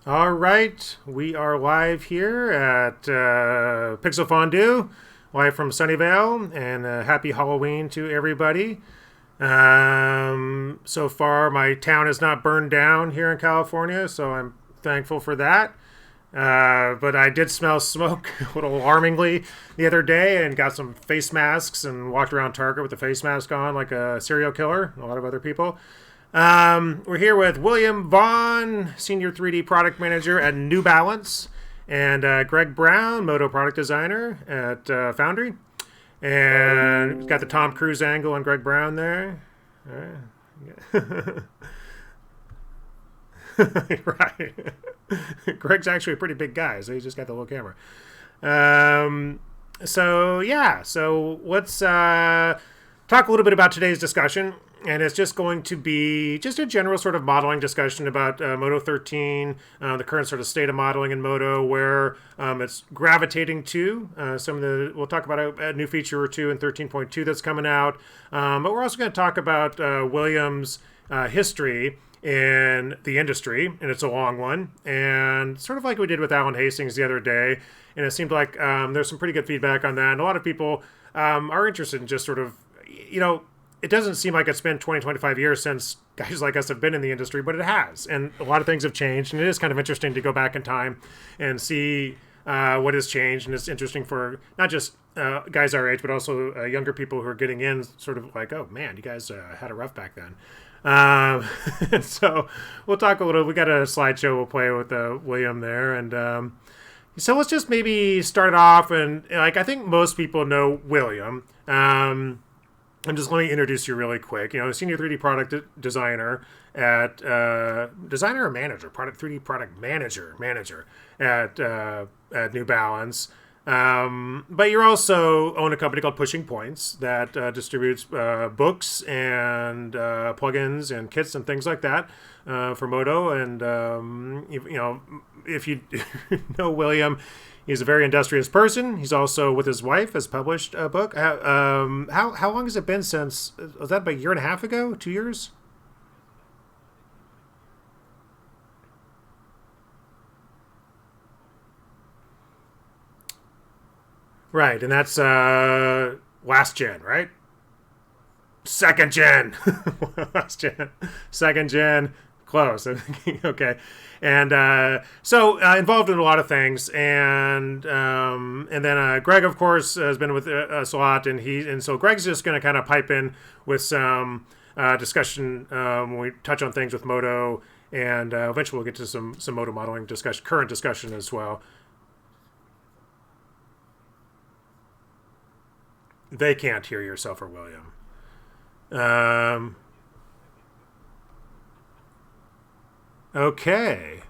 All right, we are live here at Pixel Fondue, live from Sunnyvale, and happy Halloween to everybody. So far, my town is not burned down here in California, so I'm thankful for that. But I did smell smoke a little alarmingly the other day and got some face masks and walked around Target with the face mask on like a serial killer, a lot of other people. We're here with William Vaughan, Senior 3D Product Manager at New Balance, and Greg Brown, MODO Product Designer at Foundry. And we've got the Tom Cruise angle on Greg Brown there. Right. Greg's actually a pretty big guy, so he's just got the little camera. So let's talk a little bit about today's discussion. And it's just going to be just a general sort of modeling discussion about MODO 13, the current sort of state of modeling in MODO, where it's gravitating to. We'll talk about a new feature or two in 13.2 that's coming out. But we're also going to talk about William's history in the industry, and it's a long one. And sort of like we did with Alan Hastings the other day. And it seemed like there's some pretty good feedback on that. And a lot of people are interested in just sort of, it doesn't seem like it's been 20, 25 years since guys like us have been in the industry, but it has. And a lot of things have changed. And it is kind of interesting to go back in time and see what has changed. And it's interesting for not just guys our age, but also younger people who are getting in sort of like, oh, man, you guys had it rough back then. So we'll talk a little. We got a slideshow we'll play with William there. And so let's just maybe start off. And I think most people know William. And just let me introduce you really quick. Senior 3D product designer at designer or manager, 3D product manager at New Balance. But you also own a company called Pushing Points that distributes books and plugins and kits and things like that for MODO. And if you know William, he's a very industrious person. He's also, with his wife, has published a book. How long has it been since? Was that about a year and a half ago? 2 years? Right, and that's last gen, right? Second gen. Last gen. Second gen. Close. Okay. And so involved in a lot of things, and then Greg, of course, has been with us a lot, and so Greg's just going to kind of pipe in with some discussion when we touch on things with MODO, and eventually we'll get to some MODO modeling discussion, current discussion as well. They can't hear yourself or William. Okay.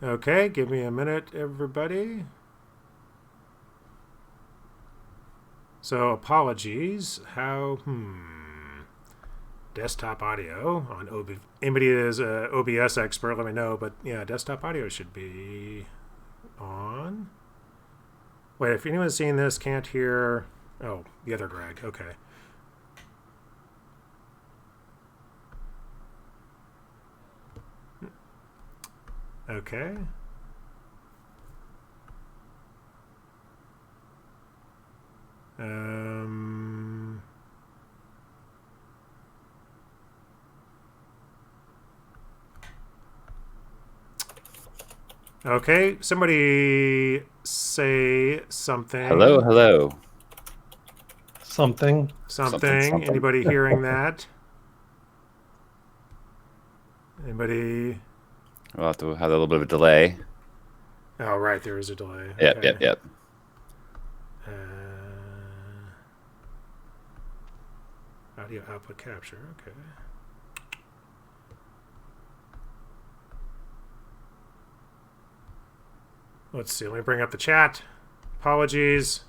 Okay, give me a minute, everybody. So, apologies. Desktop audio on OBS. Anybody that is an OBS expert, let me know. But yeah, desktop audio should be on. Wait, if anyone's seeing this, can't hear. Oh, the other Greg. Okay. Okay. Okay, somebody say something. Hello. Something. Anybody hearing that? Anybody? We'll have to have a little bit of a delay. Oh, right, there is a delay. Yep, okay. yep. Audio output capture, okay. Let's see, let me bring up the chat. Apologies.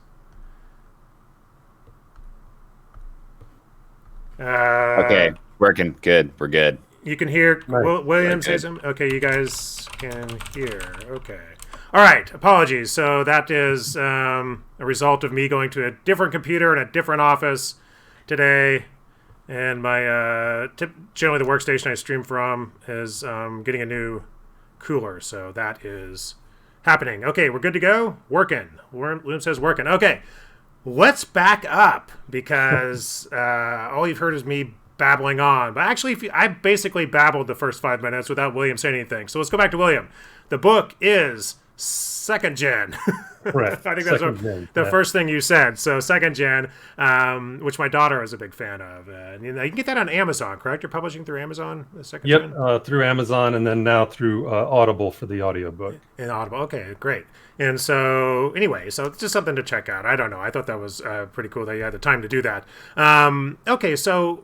Okay, working. Good. We're good. You can hear William say something? Okay, you guys can hear. Okay. All right, apologies. So that is a result of me going to a different computer in a different office today. And my generally the workstation I stream from is getting a new cooler, so that is happening. Okay, we're good to go. Working. William says working. Okay, let's back up because all you've heard is me babbling on. But actually, I basically babbled the first 5 minutes without William saying anything. So let's go back to William. The book is second gen. Right. I think that's the first thing you said. So second gen, which my daughter is a big fan of. You can get that on Amazon, correct? You're publishing through Amazon, the second gen? Yep, through Amazon, and then now through Audible for the audiobook. In Audible. Okay, great. And so anyway, so it's just something to check out. I don't know. I thought that was pretty cool that you had the time to do that. Okay, so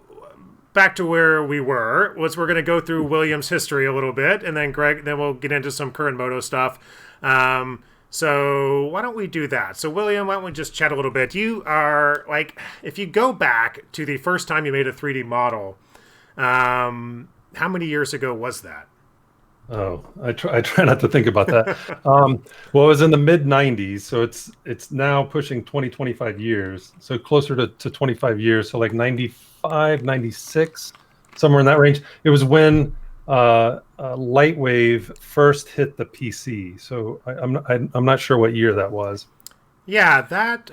back to where we were. We're going to go through William's history a little bit, and then then we'll get into some current MODO stuff. So why don't we do that? So William, why don't we just chat a little bit? You are like, if you go back to the first time you made a 3D model, how many years ago was that? Oh, I try not to think about that. Well, it was in the mid 90s, so it's now pushing 25 years. So closer to 25 years. So like 95, 96, somewhere in that range. It was when Lightwave first hit the PC. So I'm not sure what year that was. Yeah, that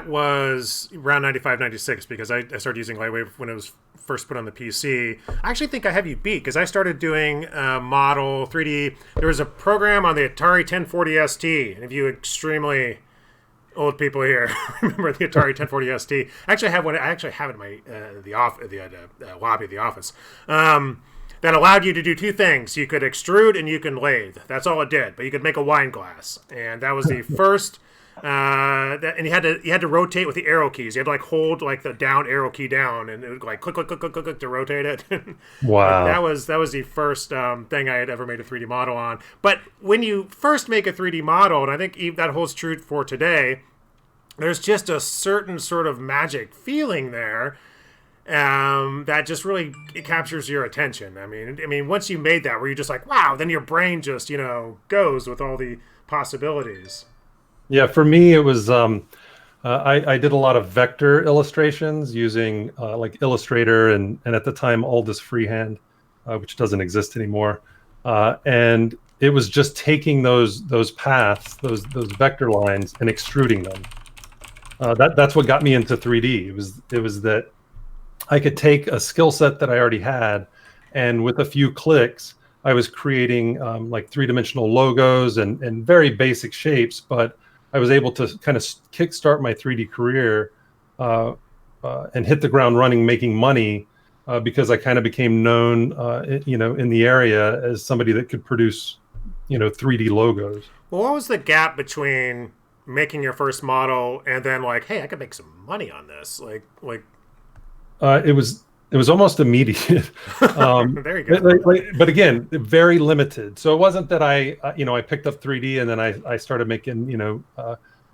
was around 95, 96 because I started using Lightwave when it was first put on the PC. I actually think I have you beat because I started doing model 3D. There was a program on the Atari 1040 ST, and if you extremely old people here remember the Atari 1040 ST. Actually, I have one. I actually have it in my the lobby of the office. That allowed you to do two things. You could extrude and you can lathe. That's all it did. But you could make a wine glass, and that was the first. And you had to rotate with the arrow keys. You had to like hold like the down arrow key down, and it would like click to rotate it. Wow, that was the first thing I had ever made a 3D model on. But when you first make a 3D model, and I think that holds true for today, there's just a certain sort of magic feeling there that just really it captures your attention. I mean, once you made that, where you're just like, wow, then your brain just goes with all the possibilities. Yeah, for me, it was I did a lot of vector illustrations using like Illustrator and at the time Aldus Freehand, which doesn't exist anymore. And it was just taking those paths, those vector lines, and extruding them. That's what got me into 3D. It was that I could take a skill set that I already had, and with a few clicks, I was creating like three-dimensional logos and very basic shapes, but I was able to kind of kickstart my 3D career and hit the ground running, making money because I kind of became known, in the area as somebody that could produce, 3D logos. Well, what was the gap between making your first model and then like, hey, I could make some money on this? It was almost immediate. There you go. But again, very limited. So it wasn't that I picked up 3D and then I started making,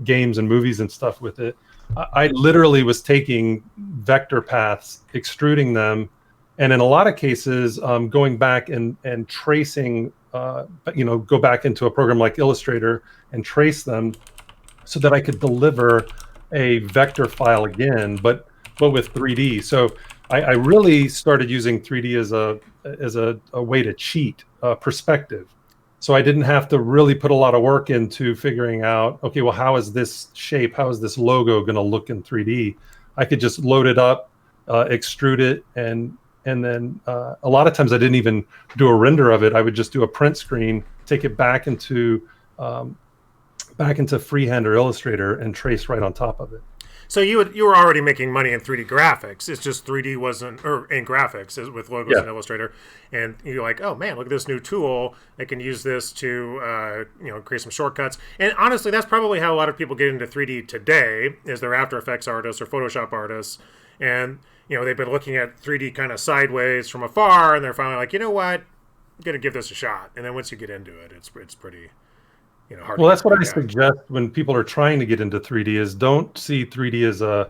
games and movies and stuff with it. I literally was taking vector paths, extruding them, and in a lot of cases, going back and tracing, go back into a program like Illustrator and trace them so that I could deliver a vector file again, but with 3D. So I really started using 3D as a way to cheat perspective. So I didn't have to really put a lot of work into figuring out, okay, well, how is this shape, how is this logo going to look in 3D? I could just load it up, extrude it, and then a lot of times I didn't even do a render of it. I would just do a print screen, take it back into Freehand or Illustrator, and trace right on top of it. So you were already making money in 3D graphics. It's just 3D wasn't, or in graphics with logos and Illustrator, and you're like, oh man, look at this new tool. I can use this to create some shortcuts. And honestly, that's probably how a lot of people get into 3D today, is they're After Effects artists or Photoshop artists, and they've been looking at 3D kind of sideways from afar, and they're finally like, you know what, I'm gonna give this a shot. And then once you get into it, it's pretty. Well, that's what I suggest when people are trying to get into 3D is don't see 3D as a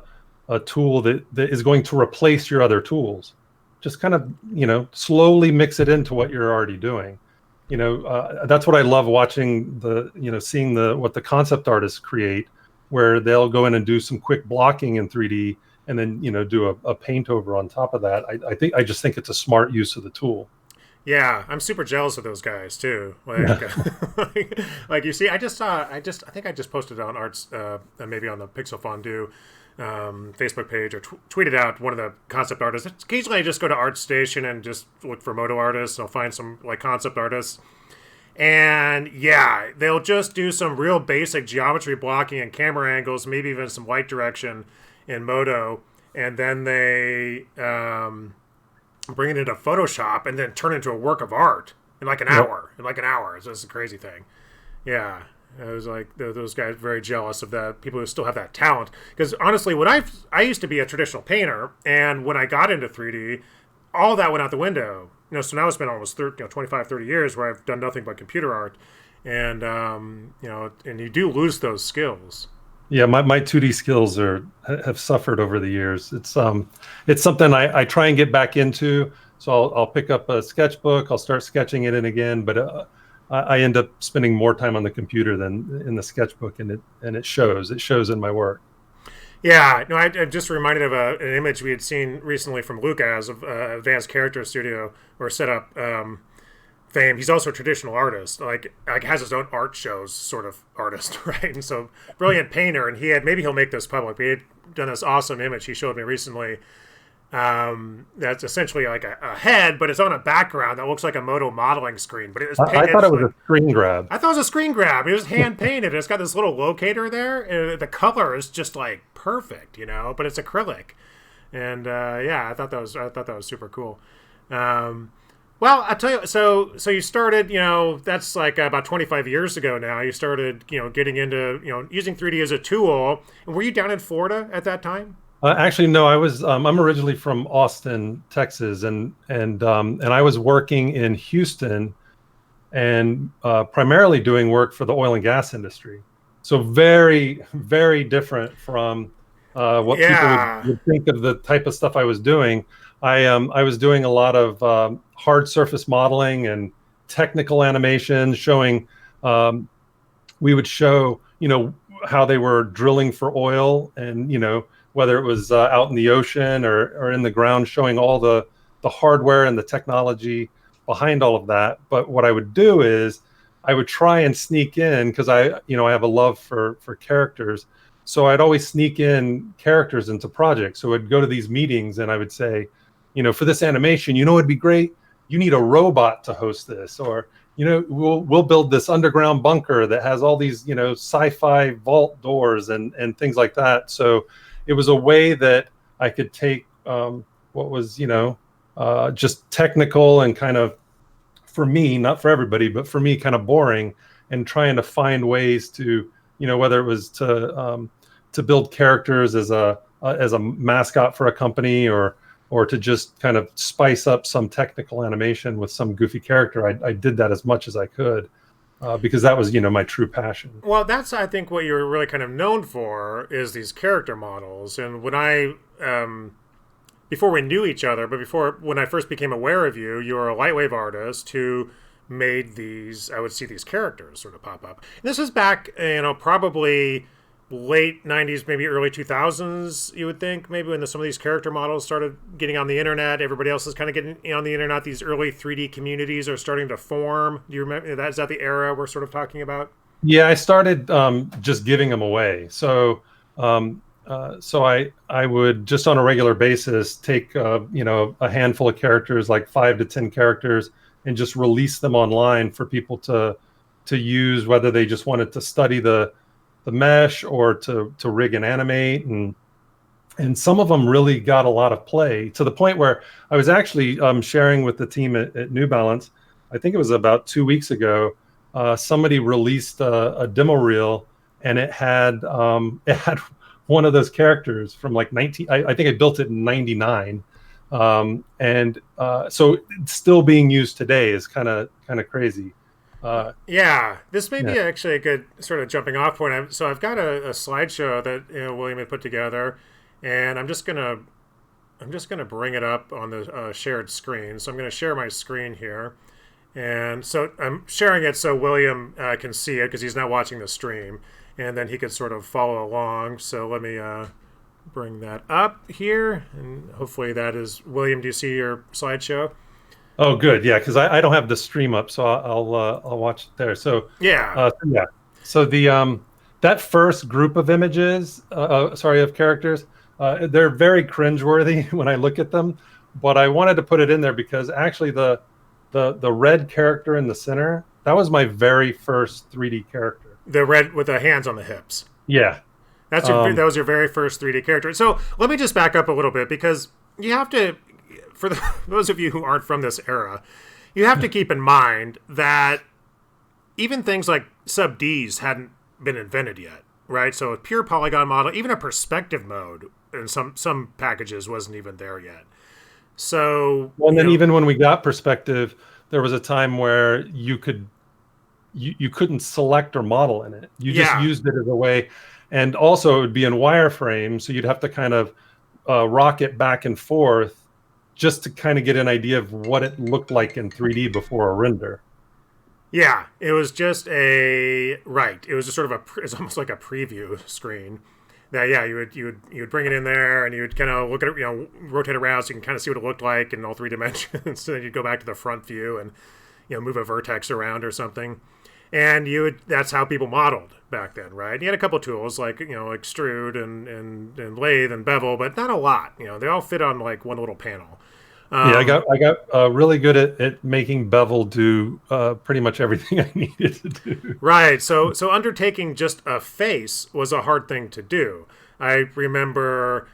tool that is going to replace your other tools. Just kind of, slowly mix it into what you're already doing. That's what I love watching seeing what the concept artists create, where they'll go in and do some quick blocking in 3D and then do a paint over on top of that. I just think it's a smart use of the tool. Yeah, I'm super jealous of those guys too. Like you see, I think I just posted it on Arts, maybe on the Pixel Fondue Facebook page, or tweeted out one of the concept artists. Occasionally, I just go to ArtStation and just look for MODO artists. And I'll find some like concept artists, and yeah, they'll just do some real basic geometry blocking and camera angles, maybe even some light direction in MODO, and then they bring it into Photoshop and then turn it into a work of art in like an hour. It's just a crazy thing. Yeah. I was like, those guys very jealous of that, people who still have that talent. Because honestly, when I used to be a traditional painter, and when I got into 3D, all that went out the window. So now it's been almost 25, 30 years where I've done nothing but computer art. And, and you do lose those skills. Yeah, my 2D skills have suffered over the years. It's something I try and get back into. So I'll pick up a sketchbook, I'll start sketching it in again, but I end up spending more time on the computer than in the sketchbook, and it shows. It shows in my work. Yeah, no, I'm just reminded of an image we had seen recently from Lucas of Advanced Character Studio or Setup fame. He's also a traditional artist, like has his own art shows, sort of artist, right? And so brilliant painter, and maybe he'll make this public. We had done this awesome image he showed me recently. That's essentially like a head, but it's on a background that looks like a MODO modeling screen. But it was painted. I thought it was a screen grab. I thought it was a screen grab. It was hand painted. It's got this little locator there, and the color is just like perfect, but it's acrylic. And I thought that was super cool. Well, I'll tell you. So you started. That's like about 25 years ago now. You started, getting into, using 3D as a tool. And were you down in Florida at that time? Actually, no. I was. I'm originally from Austin, Texas, and I was working in Houston, and primarily doing work for the oil and gas industry. So very, very different from what people would think of the type of stuff I was doing. I was doing a lot of hard surface modeling and technical animation, showing. We would show, how they were drilling for oil, and whether it was out in the ocean or in the ground, showing all the hardware and the technology behind all of that. But what I would do is I would try and sneak in, because I have a love for characters. So I'd always sneak in characters into projects. So I'd go to these meetings and I would say, for this animation, it'd be great. You need a robot to host this, or, we'll build this underground bunker that has all these, sci-fi vault doors and things like that. So it was a way that I could take what was, just technical and kind of, for me, not for everybody, but for me, kind of boring, and trying to find ways to, whether it was to build characters as a mascot for a company, or to just kind of spice up some technical animation with some goofy character. I did that as much as I could. Because that was, my true passion. Well, that's, I think, what you're really kind of known for is these character models. And when before we knew each other, but when I first became aware of you, you were a lightwave artist who made these, I would see these characters sort of pop up. And this is back, probably late 90s, maybe early 2000s, you would think, maybe when some of these character models started getting on the internet. Everybody else is kind of getting on the internet. These early 3D communities are starting to form. Do you remember, is that the era we're sort of talking about? Yeah, I started just giving them away. So I would just on a regular basis take a handful of characters, like 5 to 10 characters, and just release them online for people to use, whether they just wanted to study the mesh or to rig and animate, and some of them really got a lot of play, to the point where I was actually sharing with the team at New Balance. I think it was about 2 weeks ago. Somebody released a demo reel, and it had one of those characters from like 19. I think I built it in '99, and so it's still being used today. Is kind of crazy. This may be actually a good sort of jumping off point. So I've got a slideshow that William had put together, and I'm just gonna bring it up on the shared screen. So I'm going to share my screen here, and so I'm sharing it so William can see it, because he's not watching the stream, and then he could sort of follow along. So let me bring that up here, and hopefully that is William. Do you see your slideshow? Oh, good. Yeah, because I don't have the stream up, so I'll watch it there. So Yeah, yeah. So the that first group of images, of characters, they're very cringeworthy when I look at them. But I wanted to put it in there because actually the red character in the center, that was my very first 3D character. the red with the hands on the hips. Yeah. That was your very first 3D character. So let me just back up a little bit because you have to, for those of you who aren't from this era, you have to keep in mind that even things like sub Ds hadn't been invented yet, right? So a pure polygon model, even a perspective mode in some packages wasn't even there yet. So and then even when we got perspective, there was a time where you couldn't select or model in it. You just used it as a way. And also it would be in wireframe, so you'd have to kind of rock it back and forth just to kind of get an idea of what it looked like in 3D before a render. Yeah, it was just it was just sort of it's almost like a preview screen. That you would bring it in there and you would kind of look at it, rotate around so you can kind of see what it looked like in all 3 dimensions. So then you'd go back to the front view and move a vertex around or something. And that's how people modeled back then, right? And you had a couple tools like extrude and lathe and bevel, but not a lot. They all fit on like one little panel. I got really good at making bevel do pretty much everything I needed to do. Right. So undertaking just a face was a hard thing to do. I remember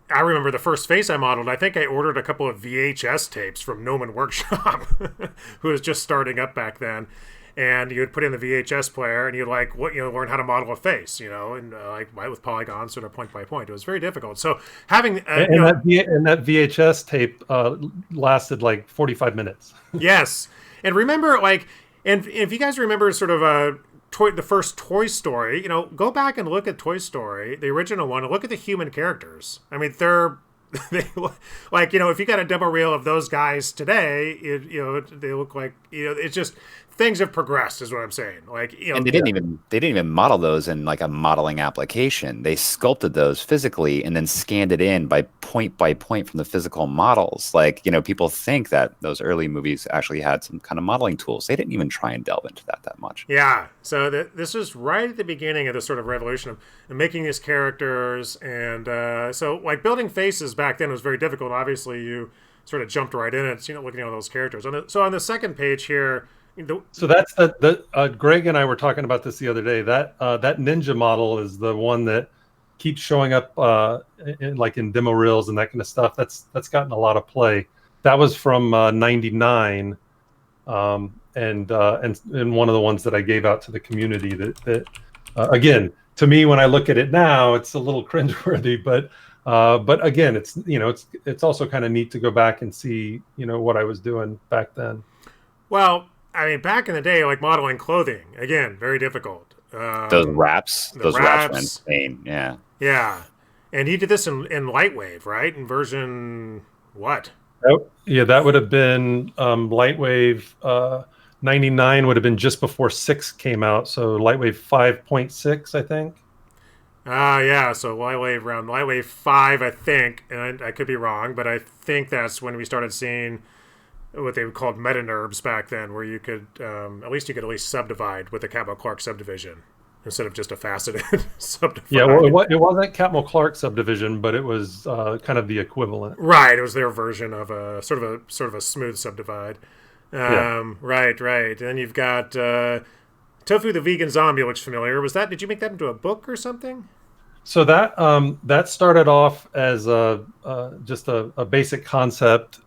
the first face I modeled. I think I ordered a couple of VHS tapes from Noman Workshop, who was just starting up back then. And you would put in the VHS player, and you'd learn how to model a face, and with polygons, sort of point by point. It was very difficult. So having that VHS tape lasted like 45 minutes. Yes, and remember, and if you guys remember, sort of the first Toy Story, go back and look at Toy Story, the original one, and look at the human characters. I mean, they if you got a double reel of those guys today, they look like it's just. Things have progressed, is what I'm saying. And they didn't even model those in like a modeling application. They sculpted those physically and then scanned it in by point from the physical models. People think that those early movies actually had some kind of modeling tools. They didn't even try and delve into that much. Yeah. So this was right at the beginning of this sort of revolution of making these characters, and so building faces back then was very difficult. Obviously, you sort of jumped right in it, looking at all those characters. So on the second page here. So that's Greg and I were talking about this the other day. That ninja model is the one that keeps showing up in demo reels and that kind of stuff. That's gotten a lot of play. That was from '99, and one of the ones that I gave out to the community. That again, to me, when I look at it now, it's a little cringeworthy, but again, it's also kind of neat to go back and see what I was doing back then. Well, I mean, back in the day, modeling clothing, again, very difficult. Those wraps were insane. Yeah. Yeah. And he did this in Lightwave, right? In version what? Yeah, that would have been Lightwave 99 would have been just before 6 came out. So Lightwave 5.6, I think. Yeah. So Lightwave 5, I think, and I could be wrong, but I think that's when we started seeing what they called meta NURBS back then, where you could at least subdivide with the Catmull-Clark subdivision instead of just a faceted subdivide. Yeah, well, it wasn't Catmull-Clark subdivision, but it was kind of the equivalent. Right, it was their version of a sort of a smooth subdivide. Right. And then you've got Tofu the Vegan Zombie. Looks familiar. Did you make that into a book or something? So that started off as just a basic concept.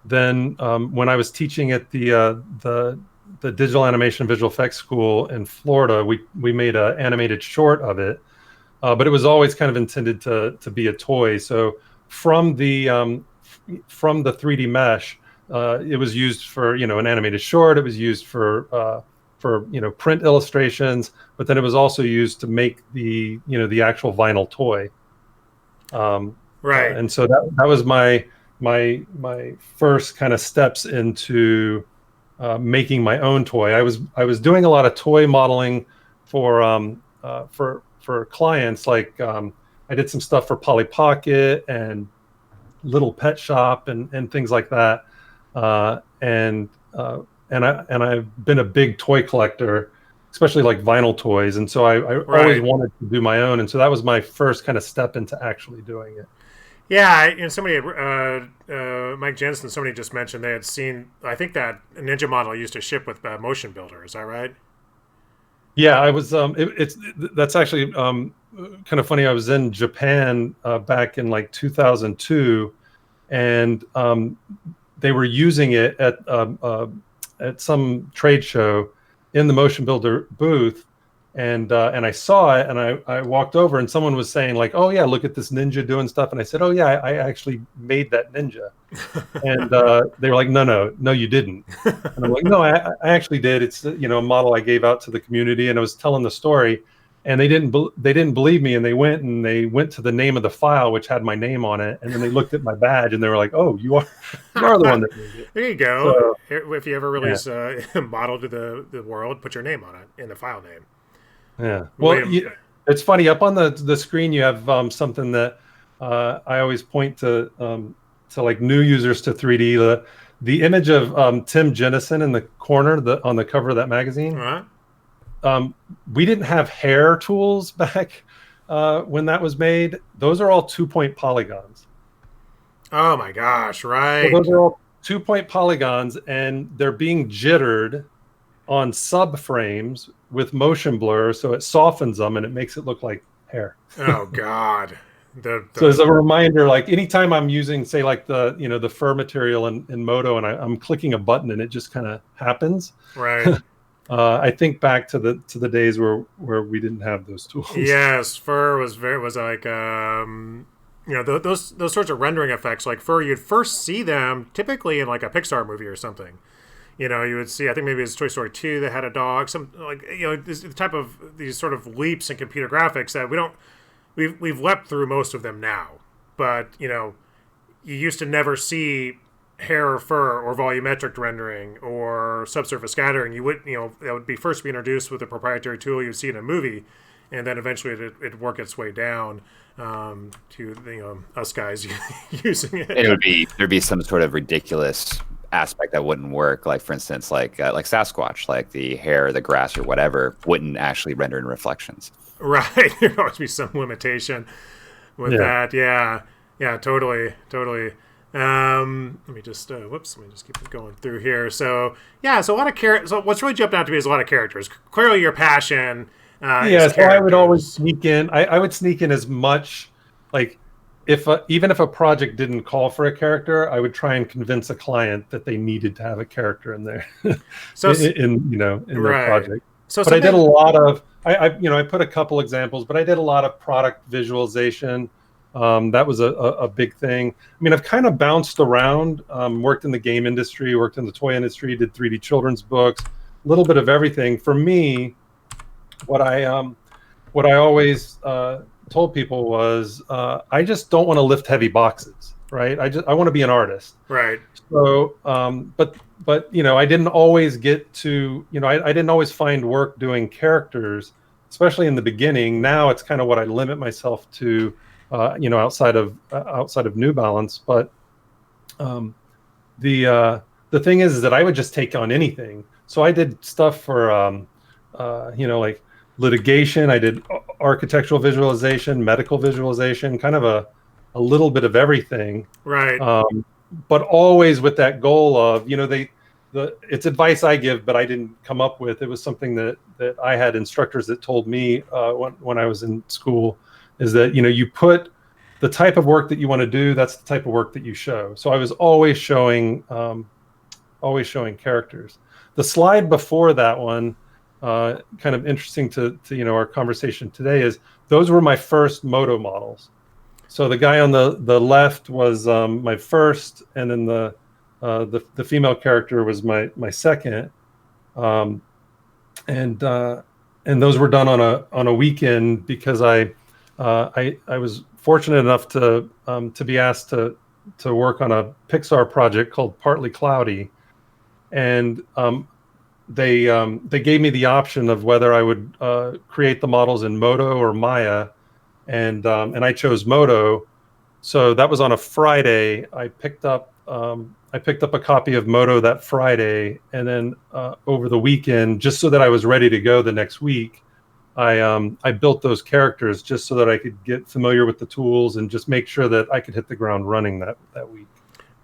Then when I was teaching at the Digital Animation Visual Effects School in Florida, we made an animated short of it, but it was always kind of intended to be a toy. So from the 3D mesh, it was used for an animated short. It was used for print illustrations, but then it was also used to make the actual vinyl toy. Right. And so that was my first kind of steps into making my own toy. I was doing a lot of toy modeling for clients. Like I did some stuff for Polly Pocket and Little Pet Shop and things like that. And I've been a big toy collector, especially like vinyl toys. And so I always wanted to do my own. And so that was my first kind of step into actually doing it. Yeah, somebody, Mike Jensen, somebody just mentioned they had seen, I think that Ninja model used to ship with Motion Builder. Is that right? Yeah, I was. That's actually kind of funny. I was in Japan back in like 2002, and they were using it at some trade show in the Motion Builder booth, and I saw it, and I walked over, and someone was saying like, "Oh yeah, look at this ninja doing stuff," and I said, "Oh yeah, I actually made that ninja," and they were like, "No, you didn't," and I'm like, "No, I actually did. It's a model I gave out to the community," and I was telling the story, and they didn't believe me, and they went to the name of the file, which had my name on it, and then they looked at my badge, and they were like, "Oh, you are the one that made it." There you go. So, if you ever release a model to the world, put your name on it in the file name. Yeah. Well, it's funny. Up on the screen, you have something that I always point to like new users to 3D. The image of Tim Jennison in the corner, on the cover of that magazine. Uh-huh. We didn't have hair tools back when that was made. Those are all 2-point polygons. Oh my gosh! Right. So those are all 2-point polygons, and they're being jittered on subframes with motion blur, so it softens them and it makes it look like hair. Oh God! So as a reminder, like anytime I'm using, say, like the fur material in MODO, and I'm clicking a button and it just kind of happens. Right. I think back to the days where we didn't have those tools. Yes, fur was like those sorts of rendering effects. Like fur, you'd first see them typically in like a Pixar movie or something. You would see, I think maybe it's Toy Story 2 that had a dog. Some like this the type of these sort of leaps in computer graphics that we've leapt through most of them now. But you used to never see hair or fur or volumetric rendering or subsurface scattering. You would that would be first be introduced with a proprietary tool you'd see in a movie, and then eventually it'd work its way down to us guys using it. And there'd be some sort of ridiculous aspect that wouldn't work, like for instance like Sasquatch, like the hair, the grass, or whatever wouldn't actually render in reflections. Right. There'd always be some limitation with that. Yeah, totally. Let me just keep going through here. So so a lot of so what's really jumped out to me is a lot of characters. Clearly your passion is so I would always sneak in. I would sneak in as much, like even if a project didn't call for a character, I would try and convince a client that they needed to have a character in there. So in their project. So but I did a lot of I put a couple examples, but I did a lot of product visualization. That was a big thing. I mean, I've kind of bounced around, worked in the game industry, worked in the toy industry, did 3D children's books, a little bit of everything. For me, what I always told people was I just don't want to lift heavy boxes, right? I want to be an artist, right? So but I didn't always get to I didn't always find work doing characters, especially in the beginning. Now it's kind of what I limit myself to, outside of New Balance. But the thing is that I would just take on anything. So I did stuff for like litigation. I did architectural visualization, medical visualization, kind of a little bit of everything. Right. But always with that goal of, it's advice I give, but I didn't come up with. It was something that I had instructors that told me when I was in school, is that, you put the type of work that you want to do, that's the type of work that you show. So I was always showing characters. The slide before that one, kind of interesting to our conversation today, is those were my first MODO models. So the guy on the left was my first, and then the female character was my second, and those were done on a weekend because I was fortunate enough to be asked to work on a Pixar project called Partly Cloudy, and they gave me the option of whether I would create the models in MODO or Maya, and I chose MODO. So that was on a Friday. I picked up a copy of MODO that Friday, and then over the weekend, just so that I was ready to go the next week, I built those characters just so that I could get familiar with the tools and just make sure that I could hit the ground running that week.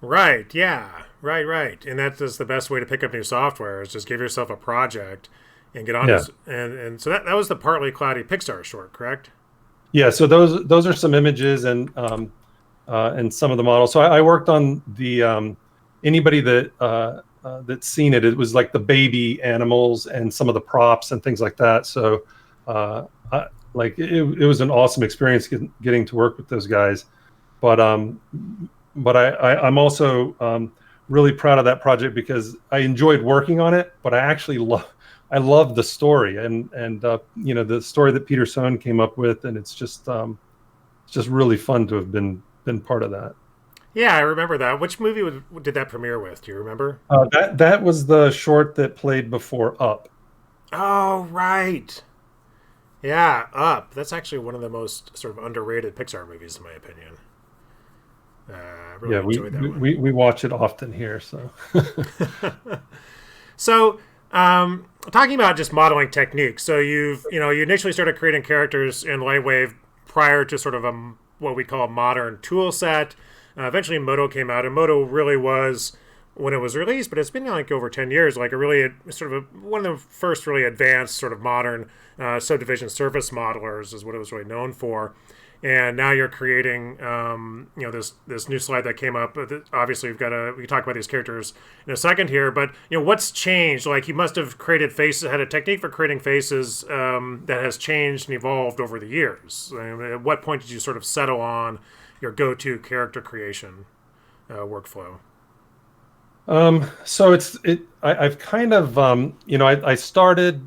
Right. Yeah. Right. And that's just the best way to pick up new software is just give yourself a project and get on. Yeah. And so that was the Partly Cloudy Pixar short, correct? Yeah. So those are some images and some of the models. So I worked on the anybody that's seen it. It was like the baby animals and some of the props and things like that. So it was an awesome experience getting to work with those guys. But I'm also really proud of that project because I enjoyed working on it, but I actually love the story and the story that Peter Sohn came up with, and it's just really fun to have been part of that. Yeah, I remember that. Which movie did that premiere with? Do you remember? That was the short that played before Up. Oh, right. Yeah, Up. That's actually one of the most sort of underrated Pixar movies, in my opinion. I really enjoyed that one. We watch it often here. So, so talking about just modeling techniques. So you initially started creating characters in Lightwave prior to sort of what we call a modern tool set. Eventually, MODO came out, and MODO really was when it was released, but it's been like over 10 years, like one of the first really advanced sort of modern subdivision surface modelers is what it was really known for. And now you're creating, this new slide that came up. Obviously, we can talk about these characters in a second here, but what's changed? Like you must have had a technique for creating faces that has changed and evolved over the years. At what point did you sort of settle on your go-to character creation workflow? So I've kind of, I started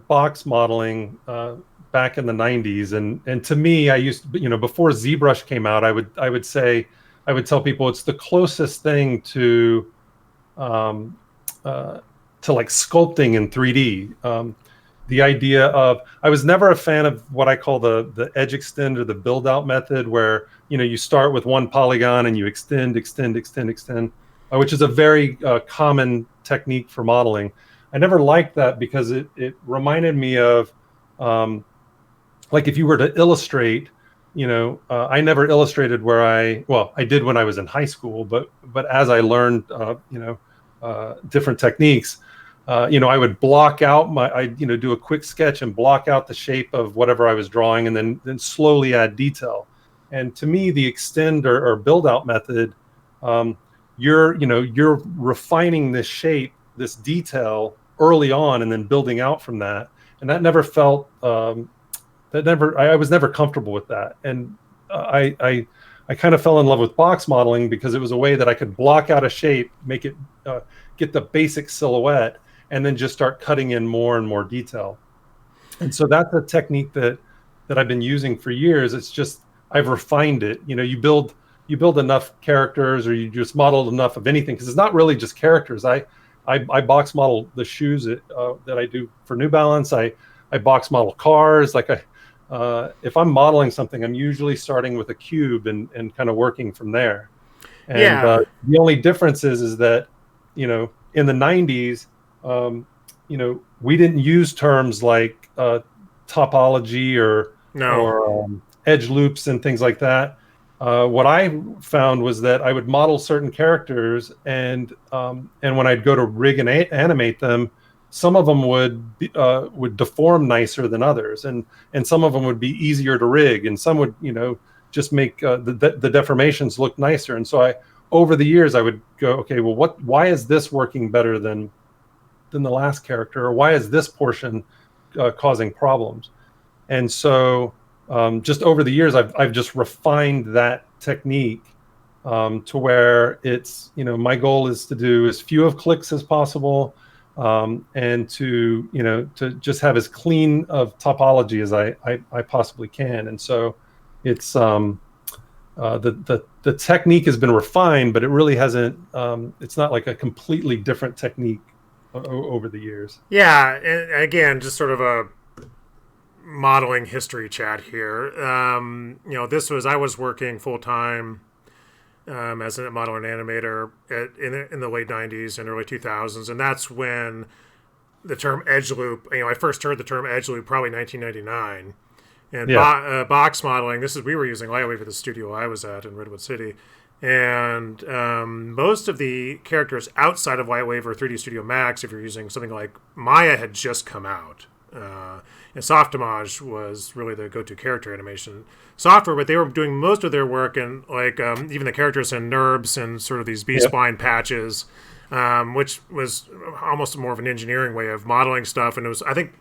box modeling back in the 90s, and to me, I used, before ZBrush came out, I would tell people it's the closest thing to like sculpting in 3D. The idea of, I was never a fan of what I call the edge extend or the build out method, where you start with one polygon and you extend, which is a very common technique for modeling. I never liked that because it reminded me of like if you were to illustrate, I never illustrated I did when I was in high school, but as I learned, different techniques, I would block out do a quick sketch and block out the shape of whatever I was drawing, and then slowly add detail. And to me, the extend or build out method, you're refining this shape, this detail early on, and then building out from that. And that never felt, I was never comfortable with that. And I kind of fell in love with box modeling because it was a way that I could block out a shape, make it, get the basic silhouette, and then just start cutting in more and more detail. And so that's a technique that I've been using for years. It's just, I've refined it. You build enough characters, or you just model enough of anything, because it's not really just characters. I box model the shoes that I do for New Balance. I box model cars. Like if I'm modeling something, I'm usually starting with a cube and kind of working from there. And the only difference is that, in the 90s, we didn't use terms like topology or edge loops and things like that. What I found was that I would model certain characters, and when I'd go to rig and animate them, some of them would deform nicer than others, and some of them would be easier to rig, and some would just make the deformations look nicer. And so over the years I would go, okay, well, why is this working better than the last character, or why is this portion causing problems? And so just over the years, I've just refined that technique to where it's, my goal is to do as few of clicks as possible, and to just have as clean of topology as I possibly can. And so it's the technique has been refined, but it really hasn't. It's not like a completely different technique over the years. Yeah, and again, just sort of a modeling history chat here. I was working full time as a modeler and animator in the late '90s and early 2000s, and that's when the term edge loop. I first heard the term edge loop probably 1999. And box modeling. We were using Lightwave at the studio I was at in Redwood City, and most of the characters outside of Lightwave or 3D Studio Max, if you're using something like Maya, had just come out. And Softimage was really the go-to character animation software, but they were doing most of their work in even the characters in NURBS and sort of these B-spline patches, which was almost more of an engineering way of modeling stuff. And it was, I think,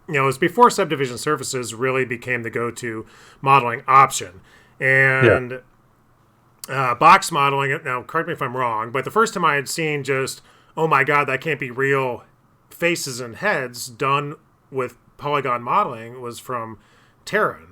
it was before subdivision surfaces really became the go-to modeling option. And box modeling, now correct me if I'm wrong, but the first time I had seen just, oh my God, that can't be real faces and heads done with polygon modeling was from Taran.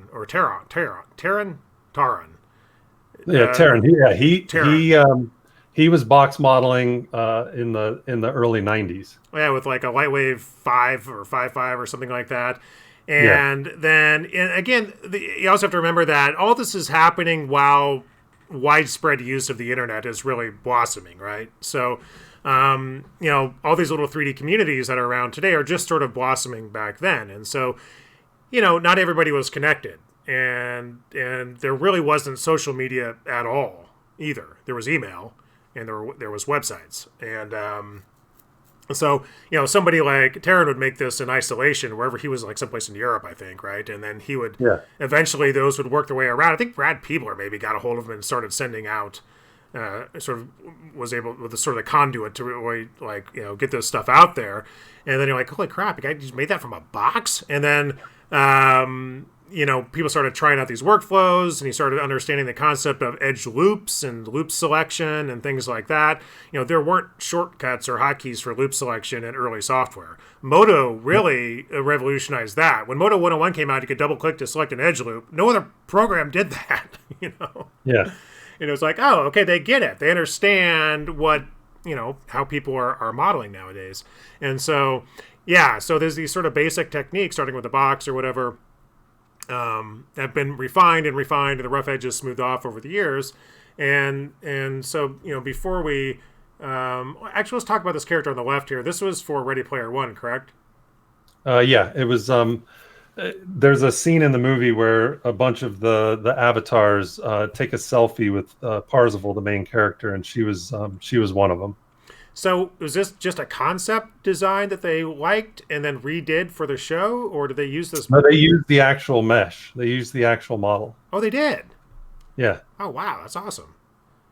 Yeah, Taran. He was box modeling in the early 90s. Yeah, with like a Lightwave 5 or 5.5 or something like that. And then, again, you also have to remember that all this is happening while widespread use of the internet is really blossoming, right? So, all these little 3D communities that are around today are just sort of blossoming back then. And so, not everybody was connected. And there really wasn't social media at all either. There was email and there was websites. And so, somebody like Taran would make this in isolation wherever he was, like someplace in Europe, I think, right? And then he would eventually those would work their way around. I think Brad Peebler maybe got a hold of him and started sending out sort of was able with the sort of the conduit to really get this stuff out there. And then you're like, holy crap, you just made that from a box? And then people started trying out these workflows, and he started understanding the concept of edge loops and loop selection and things like that. There weren't shortcuts or hotkeys for loop selection in early software. MODO really revolutionized that. When MODO 101 came out, you could double click to select an edge loop. No other program did that, Yeah. And it was like, oh, okay, they get it. They understand what, how people are modeling nowadays. And so, so there's these sort of basic techniques, starting with the box or whatever, have been refined, and the rough edges smoothed off over the years. And so, before we, actually, let's talk about this character on the left here. This was for Ready Player One, correct? It was, there's a scene in the movie where a bunch of the avatars take a selfie with Parzival, the main character, and she was one of them. So was this just a concept design that they liked and then redid for the show, or did they use this? No, they used the actual mesh. They used the actual model. Oh, they did? Yeah. Oh, wow, that's awesome.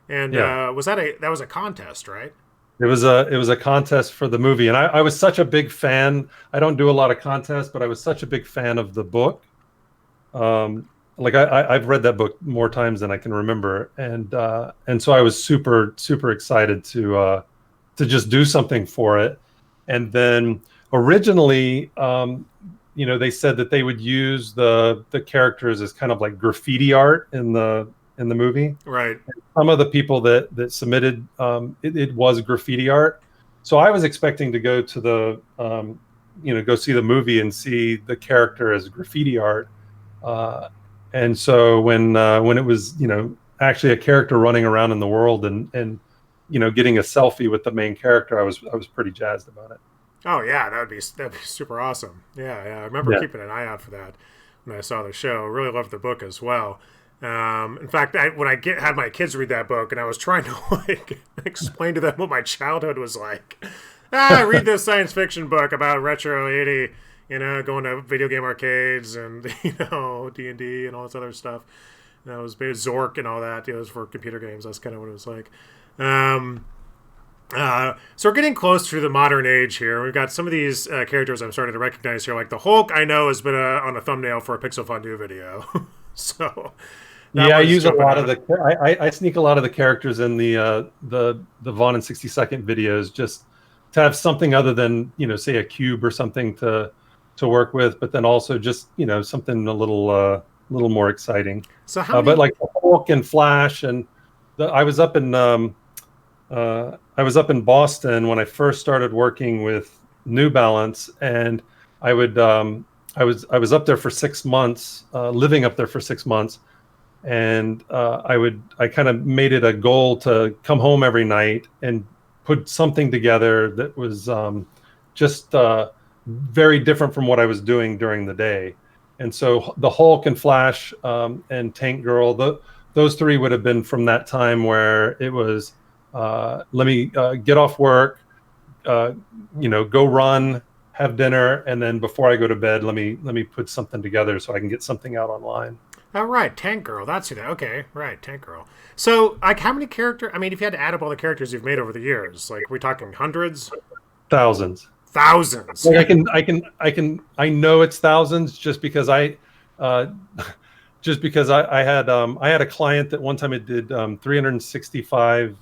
And that was a contest, right? It was a contest for the movie, and I was such a big fan. I don't do a lot of contests, but I was such a big fan of the book. I've read that book more times than I can remember, and so I was super excited to just do something for it. And then originally, they said that they would use the characters as kind of like graffiti art in the movie. Right. And some of the people that submitted, it was graffiti art. So I was expecting to go to the, go see the movie and see the character as graffiti art. And so when it was, actually a character running around in the world and getting a selfie with the main character, I was pretty jazzed about it. Oh yeah, that'd be super awesome. Yeah, I remember keeping an eye out for that when I saw the show. Really loved the book as well. In fact, when I had my kids read that book, and I was trying to explain to them what my childhood was like. I read this science fiction book about retro 80, going to video game arcades and D&D and all this other stuff. And it was Zork and all that. It was for computer games. That's kind of what it was like. So we're getting close to the modern age here. We've got some of these characters I'm starting to recognize here. Like the Hulk, I know, has been on a thumbnail for a Pixel Fondue video. So I use a lot of I sneak a lot of the characters in the Vaughan in 60-second videos just to have something other than say a cube or something to work with, but then also just something a little more exciting. So but like the Hulk and Flash and I was up in was up in Boston when I first started working with New Balance, and I was up there for 6 months, living up there for 6 months, and I kind of made it a goal to come home every night and put something together that was just very different from what I was doing during the day. And so the Hulk and Flash and Tank Girl, those three would have been from that time where it was, let me get off work, go run, have dinner, and then before I go to bed, let me put something together so I can get something out online. Oh, right, Tank Girl. That's it. Okay, right, Tank Girl. So, like, how many characters? I mean, if you had to add up all the characters you've made over the years, like, we're talking hundreds, thousands. Like, I know it's thousands just because I had a client that one time it did 365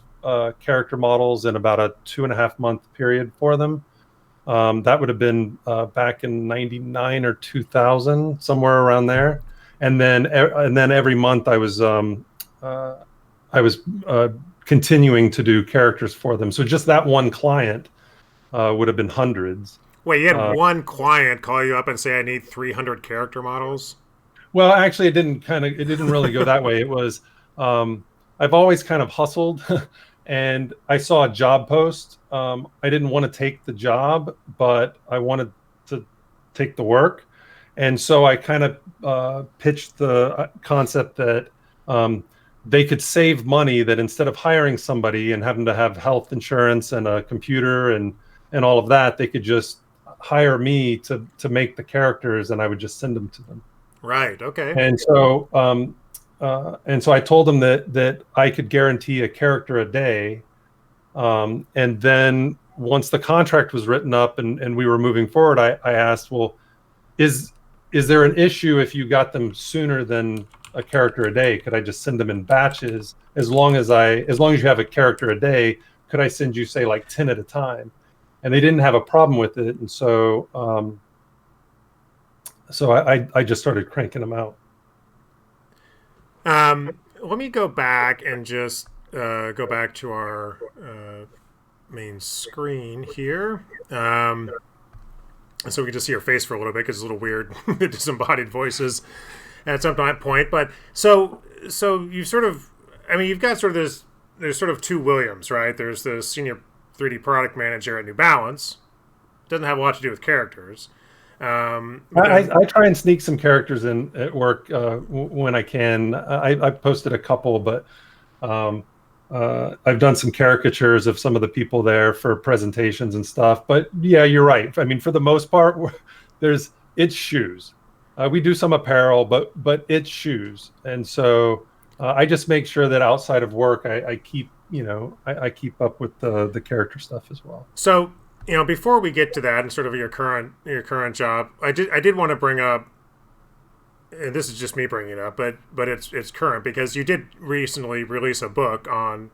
character models in about a 2.5 month period for them. That would have been back in 99 or 2000, somewhere around there. And then every month I was continuing to do characters for them. So just that one client would have been hundreds. Wait, you had one client call you up and say, "I need 300 character models"? Well, actually, it didn't really go that way. It was I've always kind of hustled, and I saw a job post. I didn't want to take the job, but I wanted to take the work. And so I kind of pitched the concept that they could save money, that instead of hiring somebody and having to have health insurance and a computer and all of that, they could just hire me to make the characters, and I would just send them to them. Right. Okay. And so I told them that I could guarantee a character a day. And then once the contract was written up and we were moving forward, I asked, well, is there an issue if you got them sooner than a character a day? Could I just send them in batches? As long as you have a character a day, could I send you, say, like 10 at a time? And they didn't have a problem with it. And so I just started cranking them out. Let me go back and just go back to our main screen here. So we can just see your face for a little bit, because it's a little weird, the disembodied voices at some point. But so you sort of, I mean, you've got sort of there's sort of two Williams, right? There's the senior 3D product manager at New Balance. Doesn't have a lot to do with characters. I try and sneak some characters in at work when I can. I posted a couple, but I've done some caricatures of some of the people there for presentations and stuff. But yeah, you're right. I mean, for the most part, it's shoes. We do some apparel, but it's shoes. And so I just make sure that outside of work, I keep up with the character stuff as well. So, before we get to that and sort of your current job, I did want to bring up, and this is just me bringing it up, but it's current, because you did recently release a book on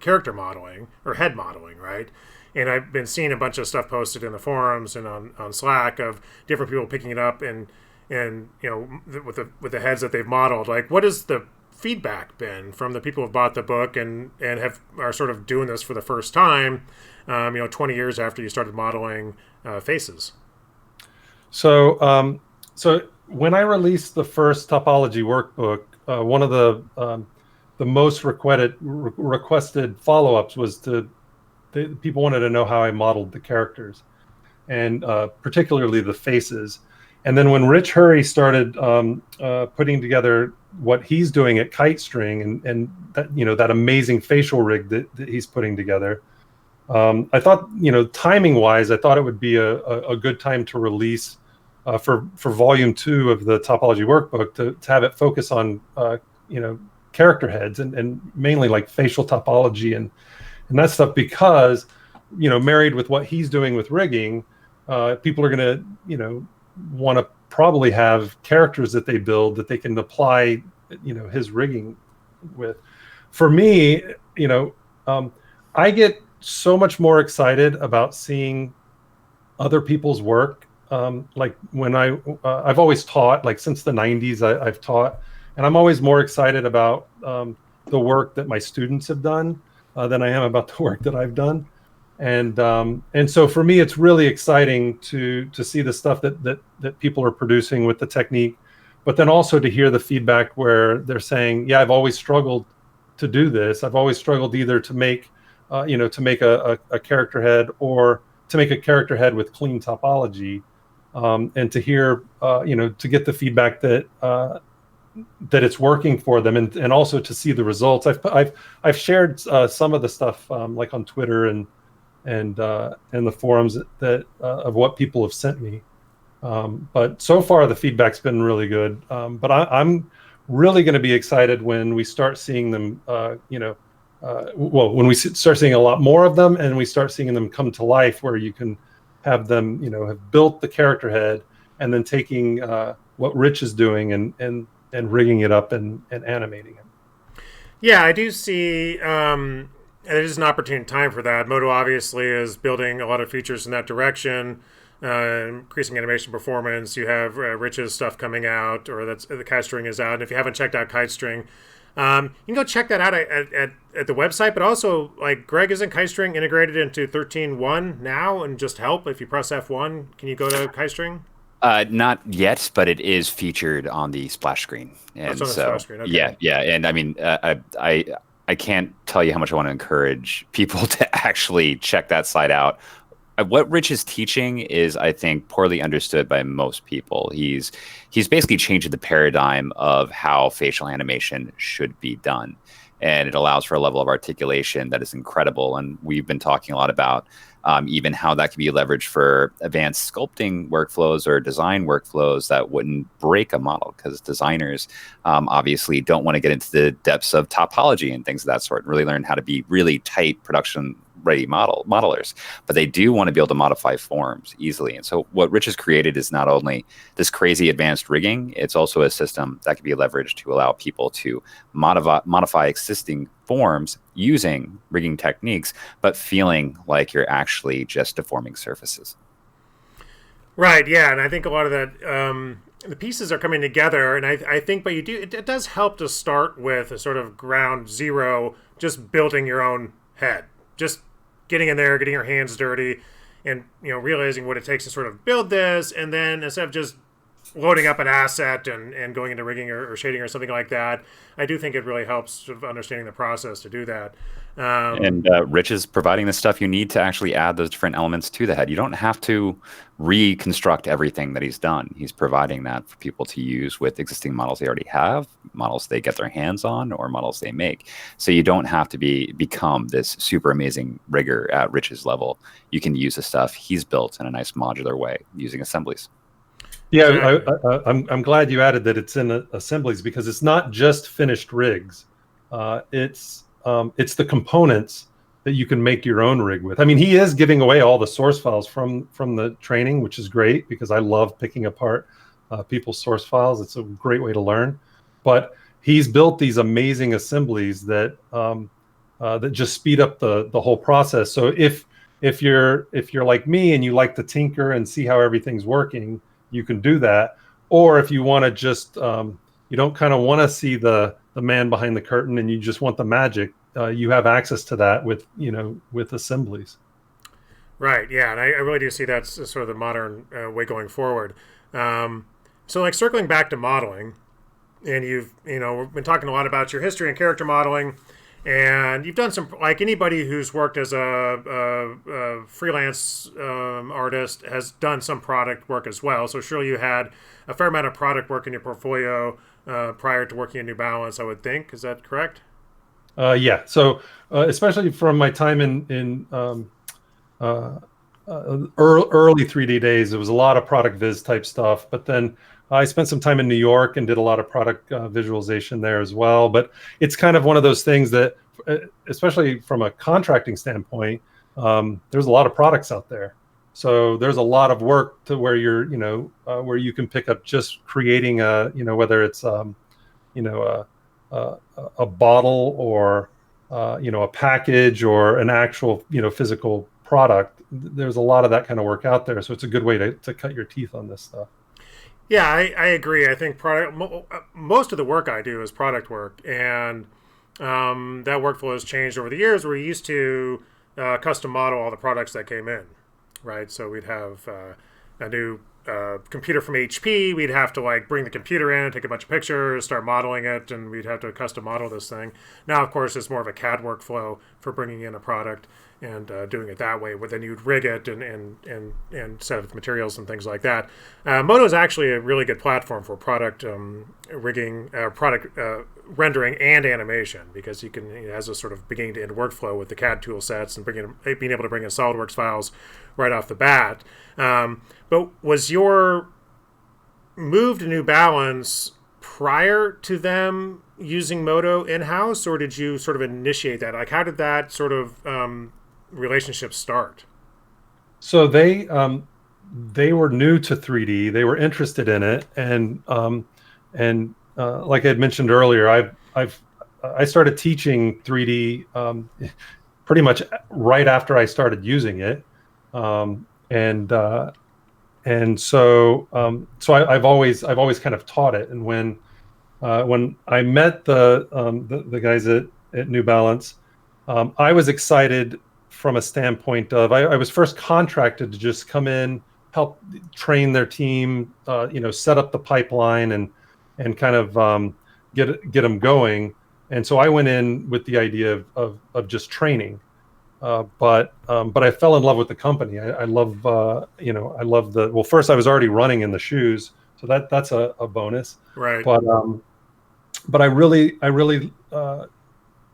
character modeling or head modeling, right? And I've been seeing a bunch of stuff posted in the forums and on Slack of different people picking it up and with the heads that they've modeled. Like, what has the feedback been from the people who've bought the book and are sort of doing this for the first time? 20 years after you started modeling faces. So when I released the first topology workbook, one of the most requested follow-ups was people wanted to know how I modeled the characters, and particularly the faces. And then when Rich Hurry started putting together what he's doing at Kite String and that amazing facial rig that he's putting together, I thought, timing wise, I thought it would be a good time to release for volume 2 of the topology workbook to have it focus on character heads and mainly like facial topology and that stuff, because married with what he's doing with rigging, people are going to want to probably have characters that they build that they can apply his rigging with. For me, I get so much more excited about seeing other people's work. Like when I've always taught, like since the 90s I've taught, and I'm always more excited about the work that my students have done. than I am about the work that I've done. And so for me, it's really exciting to see the stuff that people are producing with the technique, but then also to hear the feedback where they're saying, yeah, I've always struggled to do this. I've always struggled either to make to make a character head, or to make a character head with clean topology, and to hear to get the feedback that it's working for them, and also to see the results. I've shared some of the stuff like on Twitter and the forums that of what people have sent me. But so far the feedback's been really good. But I'm really going to be excited when we start seeing them. When we start seeing a lot more of them, and we start seeing them come to life, where you can have them, have built the character head, and then taking what Rich is doing and rigging it up and animating it. Yeah, I do see. There's an opportune time for that. MODO obviously is building a lot of features in that direction, increasing animation performance. You have Rich's stuff coming out, or that's the KiteString is out. And if you haven't checked out KiteString, you can go check that out at the website. But also, like, Greg, isn't KiteString integrated into 13.1 now? And just help, if you press F1, can you go to KiteString? Not yet, but it is featured on the splash screen. And on the splash screen. Okay. Yeah. And I mean, I can't tell you how much I want to encourage people to actually check that site out. What Rich is teaching is, I think, poorly understood by most people. He's basically changed the paradigm of how facial animation should be done. And it allows for a level of articulation that is incredible. And we've been talking a lot about even how that can be leveraged for advanced sculpting workflows or design workflows that wouldn't break a model, because designers obviously don't want to get into the depths of topology and things of that sort and really learn how to be really tight production ready modelers, but they do want to be able to modify forms easily. And so what Rich has created is not only this crazy advanced rigging, it's also a system that can be leveraged to allow people to modify existing forms using rigging techniques, but feeling like you're actually just deforming surfaces. Right, yeah, and I think a lot of that, the pieces are coming together, and I think, but it does help to start with a sort of ground zero, just building your own head, just getting in there, getting your hands dirty, and realizing what it takes to sort of build this, and then instead of just loading up an asset and going into rigging or shading or something like that, I do think it really helps sort of understanding the process to do that. And Rich is providing the stuff you need to actually add those different elements to the head. You don't have to reconstruct everything that he's done. He's providing that for people to use with existing models they already have, models they get their hands on, or models they make. So you don't have to become this super amazing rigger at Rich's level. You can use the stuff he's built in a nice modular way using assemblies. Yeah, I'm glad you added that it's in assemblies, because it's not just finished rigs. It's the components that you can make your own rig with. I mean, he is giving away all the source files from the training, which is great, because I love picking apart people's source files. It's a great way to learn. But he's built these amazing assemblies that that just speed up the whole process. So if you're like me and you like to tinker and see how everything's working, you can do that. Or if you want to just you don't kind of want to see the man behind the curtain and you just want the magic, you have access to that with assemblies. Right. Yeah, and I really do see that's sort of the modern way going forward. So, like, circling back to modeling, and we've been talking a lot about your history and character modeling, and you've done some, like anybody who's worked as a freelance artist has done some product work as well. So surely you had a fair amount of product work in your portfolio prior to working at New Balance, I would think. Is that correct? Yeah. So especially from my time in early 3D days, it was a lot of product viz type stuff. But then I spent some time in New York and did a lot of product visualization there as well. But it's kind of one of those things that, especially from a contracting standpoint, there's a lot of products out there. So there's a lot of work to where you're, where you can pick up just creating whether it's, a bottle or, a package or an actual, physical product. There's a lot of that kind of work out there. So it's a good way to cut your teeth on this stuff. Yeah, I agree. I think most of the work I do is product work, and that workflow has changed over the years. Where we used to custom model all the products that came in, right? So we'd have a new computer from HP. We'd have to like bring the computer in, take a bunch of pictures, start modeling it, and we'd have to custom model this thing. Now, of course, it's more of a CAD workflow for bringing in a product and doing it that way. But then you'd rig it and set up materials and things like that. MODO is actually a really good platform for product rigging, product rendering and animation, because it has a sort of beginning to end workflow with the CAD tool sets and being able to bring in SolidWorks files right off the bat. But was your move to New Balance prior to them using MODO in-house, or did you sort of initiate that? Like, how did that sort of relationship start? So they were new to 3D. They were interested in it, and like I had mentioned earlier, I started teaching 3D pretty much right after I started using it, and so I've always kind of taught it. And when I met the guys at New Balance, I was excited from a standpoint of I was first contracted to just come in, help train their team, set up the pipeline and kind of get them going. And so I went in with the idea of just training. But I fell in love with the company. I love well, first I was already running in the shoes, so that's a bonus. Right. But I really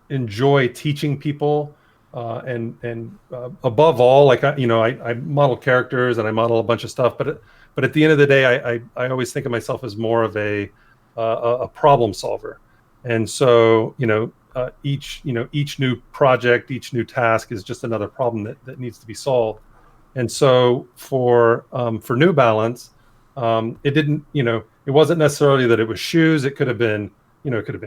enjoy teaching people, and above all, like I model characters and I model a bunch of stuff, but at the end of the day, I always think of myself as more of a problem solver. And so each new project, each new task is just another problem that needs to be solved. And so for New Balance, it wasn't necessarily that it was shoes. It could have been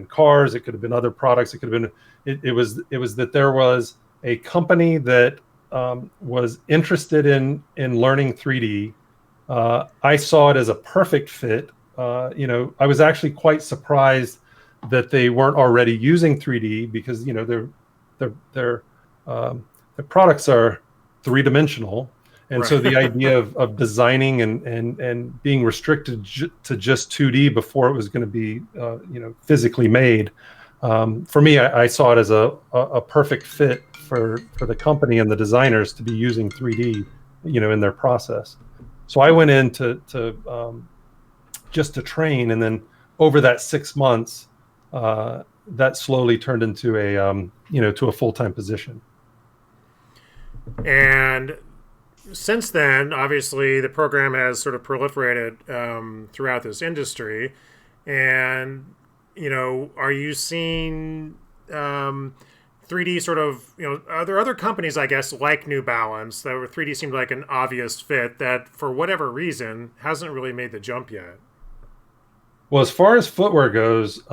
cars. It could have been other products. It could have been it was that there was a company that was interested in learning 3D. I saw it as a perfect fit. I was actually quite surprised that they weren't already using 3D, because their products are three-dimensional, and right. So the idea of designing and being restricted to just 2D before it was going to be physically made, for me, I saw it as a perfect fit for the company and the designers to be using 3D in their process. So I went in to just to train, and then over that 6 months, that slowly turned into a full-time position. And since then, obviously, the program has sort of proliferated throughout this industry. And are you seeing 3D sort of are there other companies, I guess, like New Balance, that where 3D seemed like an obvious fit that for whatever reason hasn't really made the jump yet? Well, as far as footwear goes,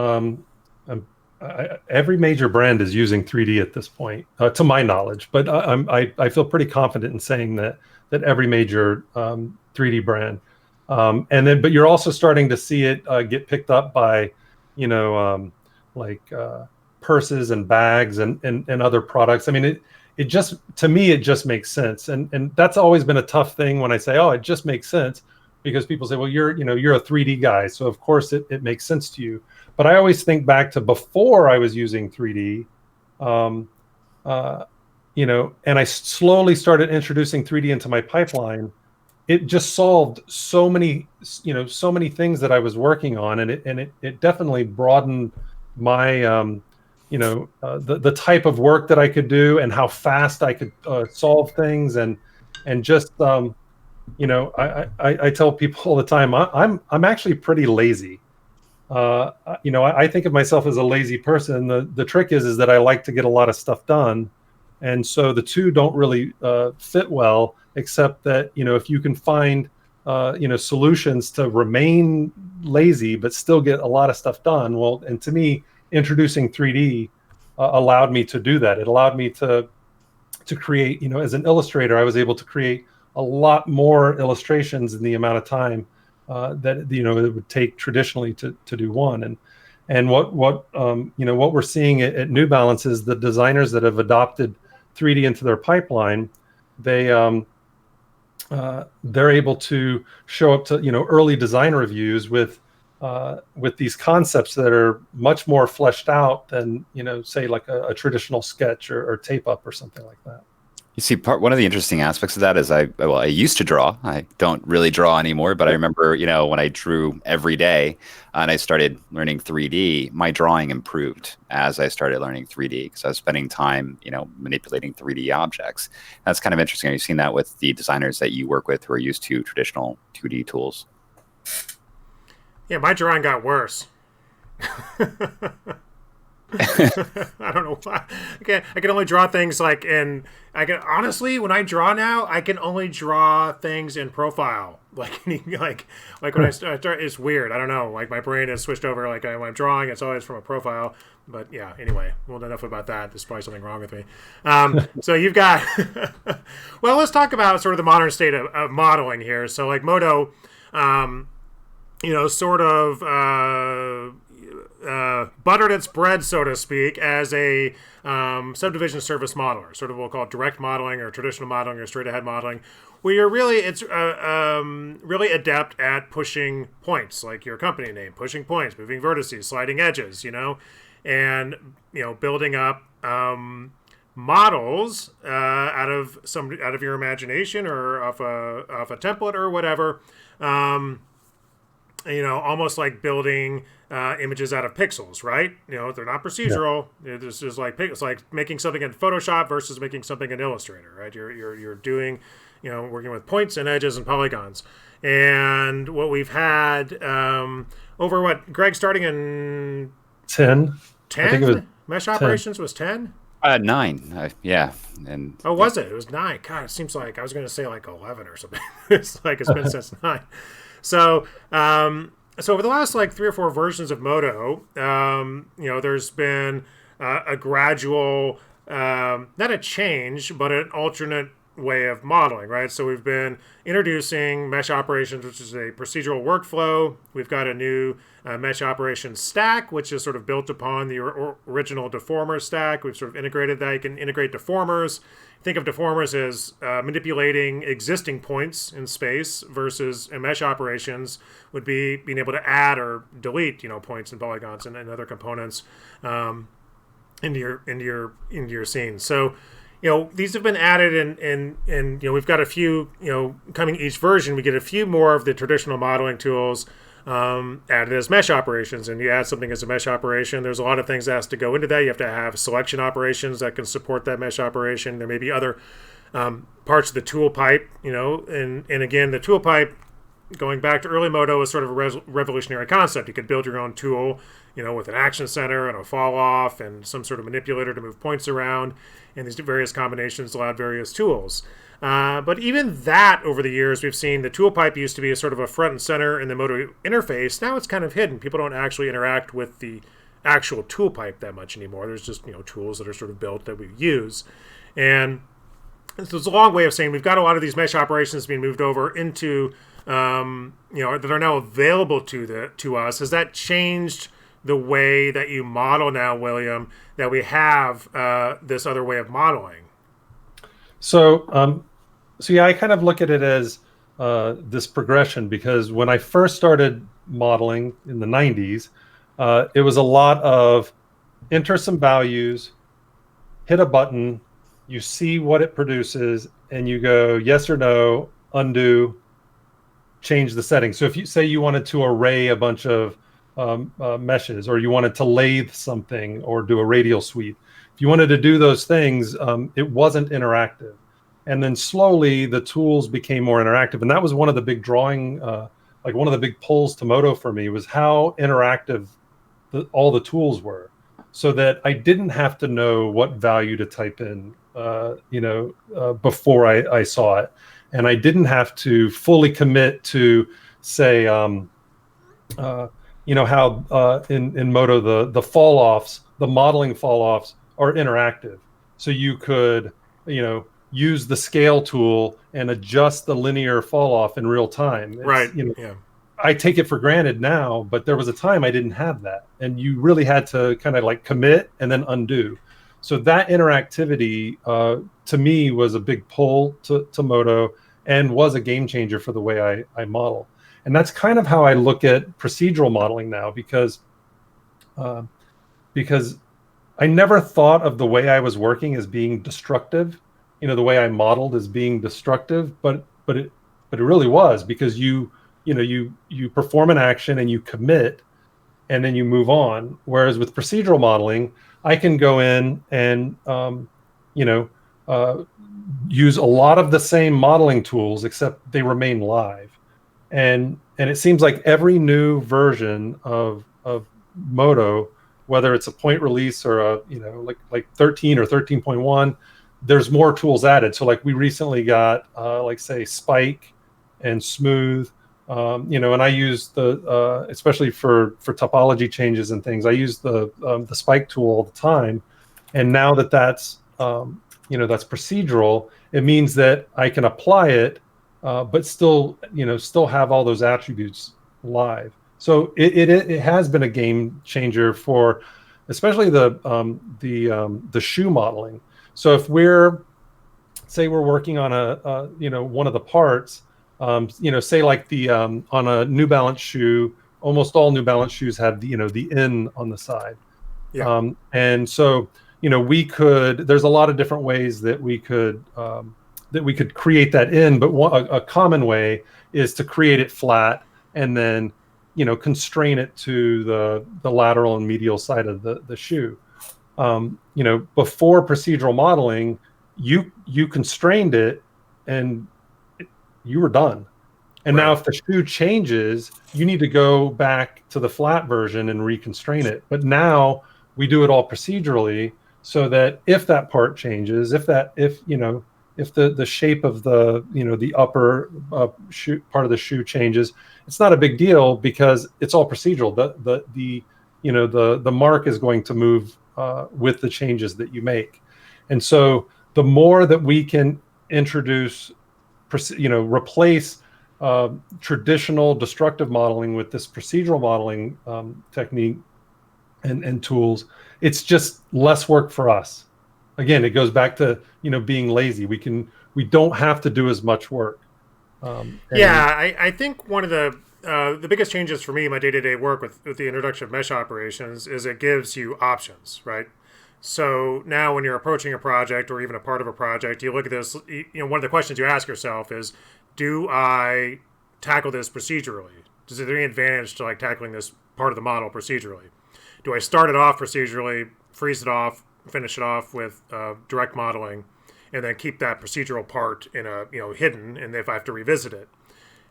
every major brand is using 3D at this point, to my knowledge. But I feel pretty confident in saying that every major 3D brand, but you're also starting to see it get picked up by, purses and bags and other products. I mean, it just, to me, it just makes sense, and that's always been a tough thing when I say, oh, it just makes sense. Because people say, well, you're a 3D guy, so of course it makes sense to you. But I always think back to before I was using 3D, and I slowly started introducing 3D into my pipeline. It just solved so many things that I was working on, and it definitely broadened my the type of work that I could do and how fast I could solve things, and just I tell people all the time, I'm actually pretty lazy. I think of myself as a lazy person. The trick is that I like to get a lot of stuff done, and so the two don't really fit well. Except that if you can find solutions to remain lazy but still get a lot of stuff done, well, and to me, introducing 3D allowed me to do that. It allowed me to create. As an illustrator, I was able to create a lot more illustrations in the amount of time that it would take traditionally to do one, And what we're seeing at New Balance is the designers that have adopted 3D into their pipeline, they're able to show up to early design reviews with these concepts that are much more fleshed out than say like a traditional sketch or tape up or something like that. You see, one of the interesting aspects of that is I used to draw. I don't really draw anymore, but I remember, when I drew every day and I started learning 3D, my drawing improved as I started learning 3D because I was spending time, manipulating 3D objects. That's kind of interesting. You've seen that with the designers that you work with who are used to traditional 2D tools. Yeah, my drawing got worse. I don't know why. I can only draw things honestly, when I draw now, I can only draw things in profile. Like when I start, it's weird. I don't know. Like my brain has switched over. Like when I'm drawing, it's always from a profile. But yeah, anyway, well, enough about that. There's probably something wrong with me. So you've got, well, let's talk about sort of the modern state of modeling here. So like MODO, sort of, buttered its bread, so to speak, as a subdivision surface modeler, sort of what we'll call direct modeling or traditional modeling or straight ahead modeling, where it's really adept at pushing points, like your company name, pushing points, moving vertices, sliding edges, and building up models out of your imagination or off a template or whatever. Almost like building images out of pixels, right? They're not procedural. Yeah. This is it's like making something in Photoshop versus making something in Illustrator, right? You're doing, working with points and edges and polygons. And what we've had over Greg, starting in 10. 10? I think it was Mesh 10. Operations was 10? 9. Yeah. And was it? It was 9. God, it seems like I was going to say like 11 or something. It's like it's been since 9. So, so over the last 3 or 4 versions of MODO, there's been a gradual, not a change, but an alternate way of modeling, right? So we've been introducing mesh operations, which is a procedural workflow. We've got a new mesh operations stack, which is sort of built upon the original deformer stack. We've sort of integrated that. You can integrate deformers. Think of deformers as manipulating existing points in space versus mesh operations would be being able to add or delete, points and polygons and other components into your scene. So, these have been added and we've got a few, coming each version, we get a few more of the traditional modeling tools added as mesh operations. And you add something as a mesh operation, there's a lot of things that has to go into that. You have to have selection operations that can support that mesh operation. There may be other parts of the tool pipe, and again, the tool pipe, going back to early MODO, was sort of a revolutionary concept. You could build your own tool, with an action center and a fall off and some sort of manipulator to move points around, and these various combinations allowed various tools. But even that, over the years, we've seen the tool pipe used to be a sort of a front and center in the MODO interface. Now it's kind of hidden. People don't actually interact with the actual tool pipe that much anymore. There's just tools that are sort of built that we use, and so it's a long way of saying we've got a lot of these mesh operations being moved over into that are now available to us. Has that changed the way that you model now, William, that we have this other way of modeling? So, yeah, I kind of look at it as this progression, because when I first started modeling in the 90s, it was a lot of enter some values, hit a button, you see what it produces, and you go yes or no, undo, change the settings. So if you say you wanted to array a bunch of meshes, or you wanted to lathe something or do a radial sweep, if you wanted to do those things, it wasn't interactive. And then slowly the tools became more interactive. And that was one of the big one of the big pulls to MODO for me, was how interactive all the tools were, so that I didn't have to know what value to type in, before I saw it. And I didn't have to fully commit to, say, how in MODO the fall offs, the modeling fall offs are interactive. So you could, use the scale tool and adjust the linear fall off in real time. Right. I take it for granted now, but there was a time I didn't have that, and you really had to kind of like commit and then undo. So that interactivity to me was a big pull to MODO and was a game changer for the way I model. And that's kind of how I look at procedural modeling now, because I never thought of the way I was working as being destructive. The way I modeled as being destructive, but it really was, because you perform an action and you commit and then you move on. Whereas with procedural modeling, I can go in and use a lot of the same modeling tools, except they remain live. And it seems like every new version of MODO, whether it's a point release or a like 13 or 13.1, there's more tools added. So like we recently got like say spike and smooth, and I use the especially for topology changes and things, I use the spike tool all the time. And now that's that's procedural, it means that I can apply it, but still have all those attributes live. So it has been a game changer for especially the shoe modeling. So if we're working on a one of the parts, say like the on a New Balance shoe, almost all New Balance shoes have the in on the side. Yeah. And so there's a lot of different ways that we could create that in, but a common way is to create it flat and then constrain it to the lateral and medial side of the shoe. Before procedural modeling, you constrained it and you were done. And Right. now if the shoe changes, you need to go back to the flat version and reconstrain it. But now we do it all procedurally, so that if that part changes, if the shape of the upper shoe part of the shoe changes, it's not a big deal, because it's all procedural. The mark is going to move with the changes that you make. And so the more that we can introduce, replace traditional destructive modeling with this procedural modeling technique and tools, it's just less work for us. Again, it goes back to being lazy. We don't have to do as much work. I think one of the biggest changes for me in my day-to-day work with the introduction of mesh operations is it gives you options, right? So now when you're approaching a project or even a part of a project, you look at this, one of the questions you ask yourself is, do I tackle this procedurally? Is there any advantage to like tackling this part of the model procedurally? Do I start it off procedurally, freeze it off, finish it off with direct modeling, and then keep that procedural part in a hidden, and if I have to revisit it?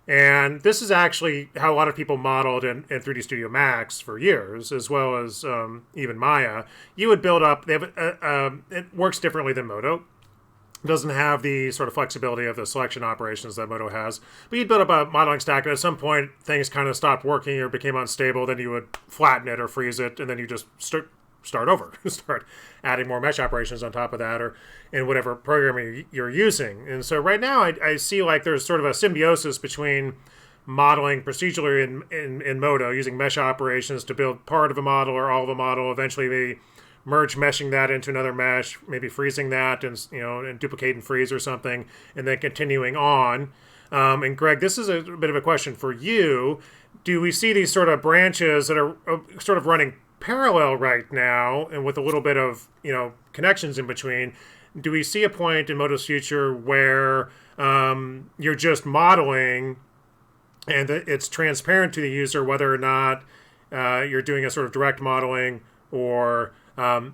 And this is actually how a lot of people modeled in 3D Studio Max for years, as well as even Maya. You would build up. It works differently than MODO. It doesn't have the sort of flexibility of the selection operations that MODO has. But you'd build up a modeling stack, and at some point things kind of stopped working or became unstable. Then you would flatten it or freeze it, and then you just start over, start adding more mesh operations on top of that, or in whatever programming you're using. And so right now I see like there's sort of a symbiosis between modeling procedurally in MODO, using mesh operations to build part of a model or all of a model, eventually maybe merge meshing that into another mesh, maybe freezing that and duplicate and freeze or something, and then continuing on. And Greg, this is a bit of a question for you. Do we see these sort of branches that are sort of running parallel right now, and with a little bit of connections in between? Do we see a point in MODO's future where you're just modeling and it's transparent to the user whether or not you're doing a sort of direct modeling or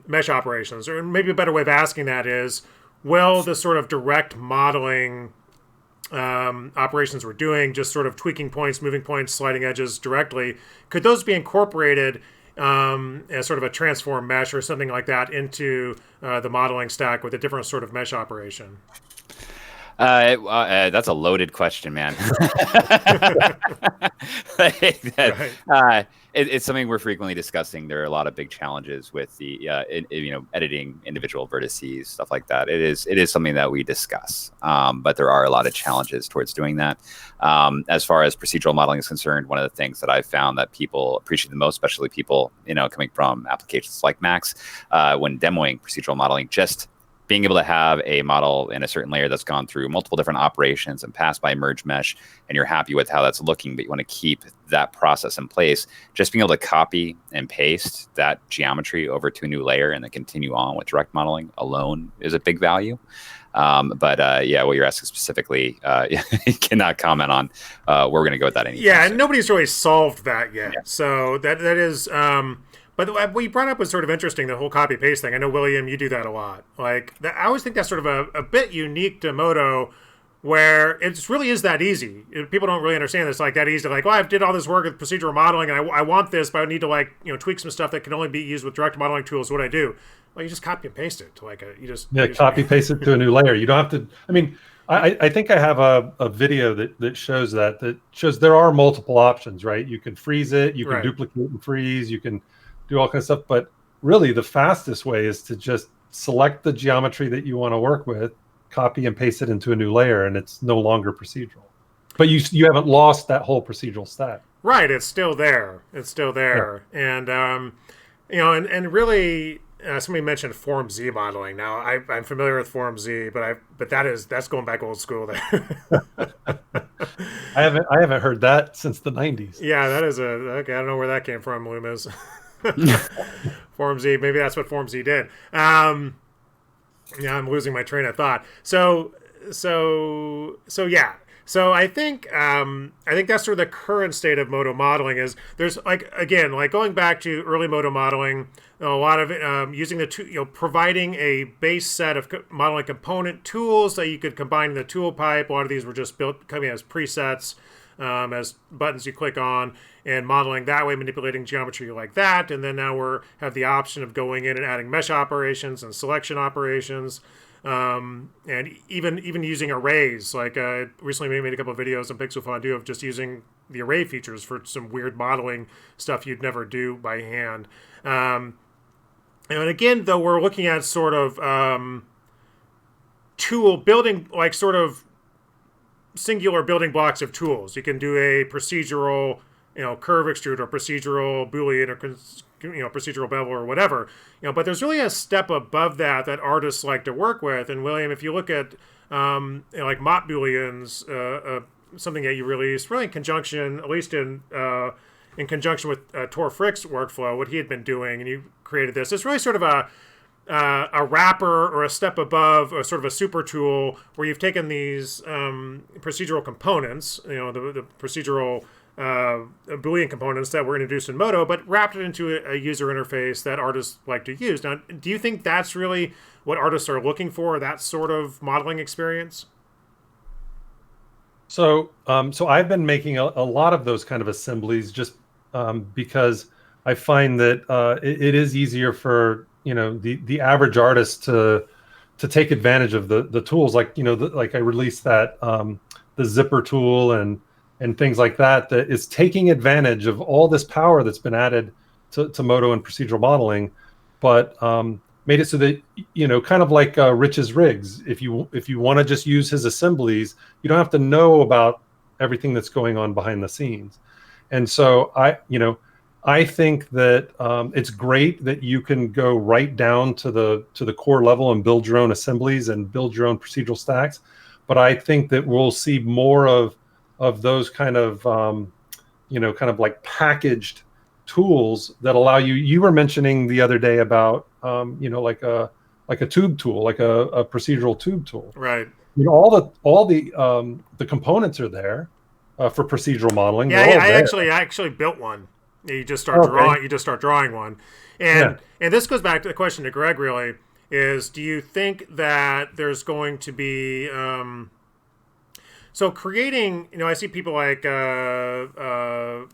mesh operations? Or maybe a better way of asking that is, will the sort of direct modeling operations we're doing, just sort of tweaking points, moving points, sliding edges directly, could those be incorporated as sort of a transform mesh or something like that into the modeling stack with a different sort of mesh operation? That's a loaded question, man. Like Right. it's something we're frequently discussing. There are a lot of big challenges with the editing individual vertices, stuff like that. It is something that we discuss, but there are a lot of challenges towards doing that. As far as procedural modeling is concerned, one of the things that I've found that people appreciate the most, especially people coming from applications like Max, when demoing procedural modeling, just being able to have a model in a certain layer that's gone through multiple different operations and passed by merge mesh, and you're happy with how that's looking, but you want to keep that process in place. Just being able to copy and paste that geometry over to a new layer and then continue on with direct modeling alone is a big value. But yeah, what you're asking specifically, cannot comment on where we're going to go with that. Yeah, and nobody's really solved that yet. Yeah. So that is. But what you brought up was sort of interesting, the whole copy paste thing. I know, William, you do that a lot. Like, I always think that's sort of a bit unique to MODO, where it really is that easy. People don't really understand it's like that easy. Like, well, I did all this work with procedural modeling, and I want this, but I need to tweak some stuff that can only be used with direct modeling tools. What do I do? Well, you just copy and paste it to copy paste it to a new layer. You don't have to. I mean, I think I have a video that shows that shows there are multiple options, right? You can freeze it, you can duplicate and freeze, you can do all kinds of stuff, but really the fastest way is to just select the geometry that you want to work with, copy and paste it into a new layer, and it's no longer procedural. But you haven't lost that whole procedural stack. Right, it's still there. It's still there. Yeah. And and really somebody mentioned Form Z modeling. Now I'm familiar with Form Z, but that's going back old school there. I haven't heard that since the 90s. Yeah, that is okay, I don't know where that came from, Loomis. Form Z, maybe that's what Form Z did. Yeah, I'm losing my train of thought. So yeah. So I think that's sort of the current state of MODO modeling. Is there's going back to early MODO modeling, a lot of using providing a base set of modeling component tools that you could combine in the tool pipe. A lot of these were just built coming as presets, as buttons you click on, and modeling that way, manipulating geometry like that. And then now we have the option of going in and adding mesh operations and selection operations, and even using arrays. Like recently we made a couple of videos on Pixel Fondue of just using the array features for some weird modeling stuff you'd never do by hand. And again, though, we're looking at sort of tool building, like sort of singular building blocks of tools. You can do a procedural curve extrude or procedural Boolean or procedural bevel or whatever. But there's really a step above that artists like to work with. And William, if you look at like mop Booleans, something that you released really in conjunction, at least in conjunction with Tor Frick's workflow, what he had been doing, and you created this. It's really sort of a wrapper or a step above, or sort of a super tool where you've taken these procedural components, the procedural Boolean components that were introduced in MODO, but wrapped it into a user interface that artists like to use. Now, do you think that's really what artists are looking for, that sort of modeling experience? So I've been making a lot of those kind of assemblies just because I find that it is easier for the average artist to take advantage of the tools. Like like I released that the zipper tool and things like that is taking advantage of all this power that's been added to MODO and procedural modeling, but made it so that kind of like Rich's rigs. If you want to just use his assemblies, you don't have to know about everything that's going on behind the scenes. And so I think that it's great that you can go right down to the core level and build your own assemblies and build your own procedural stacks. But I think that we'll see more of those kind of kind of like packaged tools that allow you. You were mentioning the other day about like a tube tool, like a procedural tube tool. Right. All the components are there for procedural modeling. Yeah, I actually built one. You just start drawing. You just start drawing one, and this goes back to the question to Greg. Really, is do you think that there's going to be so creating? I see people like some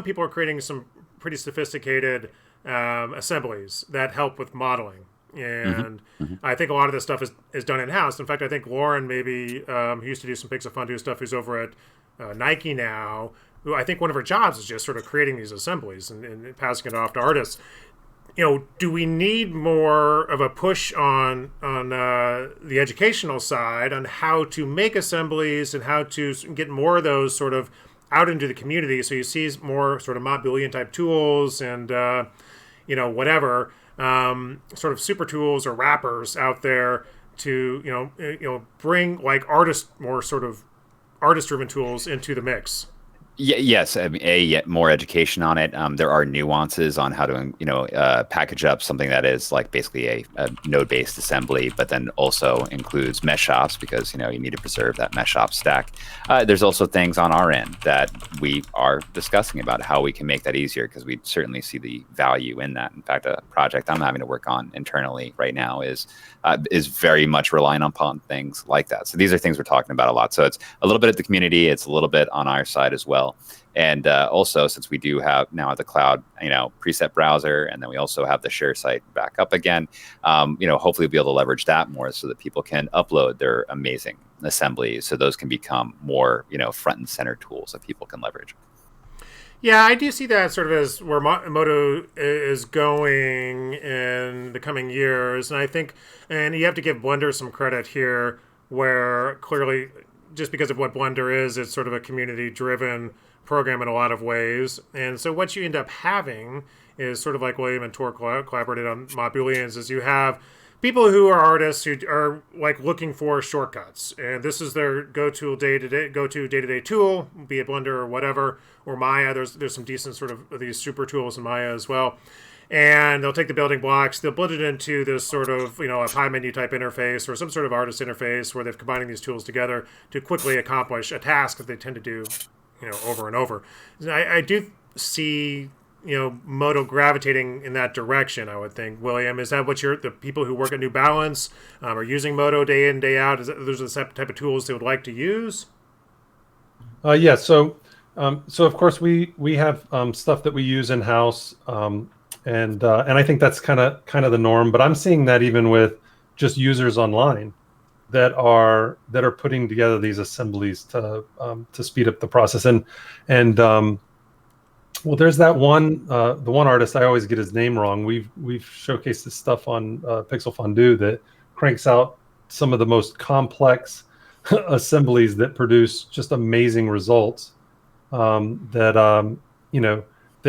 people are creating some pretty sophisticated assemblies that help with modeling. And I think a lot of this stuff is done in-house. In fact, I think Lauren maybe, who used to do some Pixel Fondue stuff, who's over at Nike now, who I think one of her jobs is just sort of creating these assemblies and passing it off to artists. Do we need more of a push on the educational side on how to make assemblies and how to get more of those sort of out into the community? So you see more sort of Modulian type tools and whatever sort of super tools or wrappers out there to bring like more sort of artist driven tools into the mix. Yes, I mean, more education on it. There are nuances on how to, package up something that is like basically a node-based assembly, but then also includes mesh shops because, you need to preserve that mesh shop stack. There's also things on our end that we are discussing about how we can make that easier because we certainly see the value in that. In fact, a project I'm having to work on internally right now is very much relying upon things like that. So these are things we're talking about a lot. So it's a little bit at the community, it's a little bit on our side as well. And also, since we do have now the cloud, preset browser, and then we also have the share site back up again, hopefully we'll be able to leverage that more so that people can upload their amazing assemblies. So those can become more, front and center tools that people can leverage. Yeah, I do see that sort of as where MODO is going in the coming years. And I think, and you have to give Blender some credit here, where clearly, just because of what Blender is, it's sort of a community-driven program in a lot of ways. And so what you end up having is sort of like William and Tor collaborated on Modulians, is you have people who are artists who are like looking for shortcuts, and this is their go-to day-to-day tool, be it Blender or whatever, or Maya. There's some decent sort of these super tools in Maya as well. And they'll take the building blocks, they'll build it into this sort of, a pie menu type interface or some sort of artist interface where they're combining these tools together to quickly accomplish a task that they tend to do, over and over. I do see, MODO gravitating in that direction, I would think. William, is that what the people who work at New Balance are using MODO day in, day out? Those are the type of tools they would like to use? Yeah. So of course we have stuff that we use in house, and I think that's kind of the norm. But I'm seeing that even with just users online that are putting together these assemblies to speed up the process. And well, there's that one the one artist, I always get his name wrong. We've showcased this stuff on Pixel Fondue that cranks out some of the most complex assemblies that produce just amazing results. That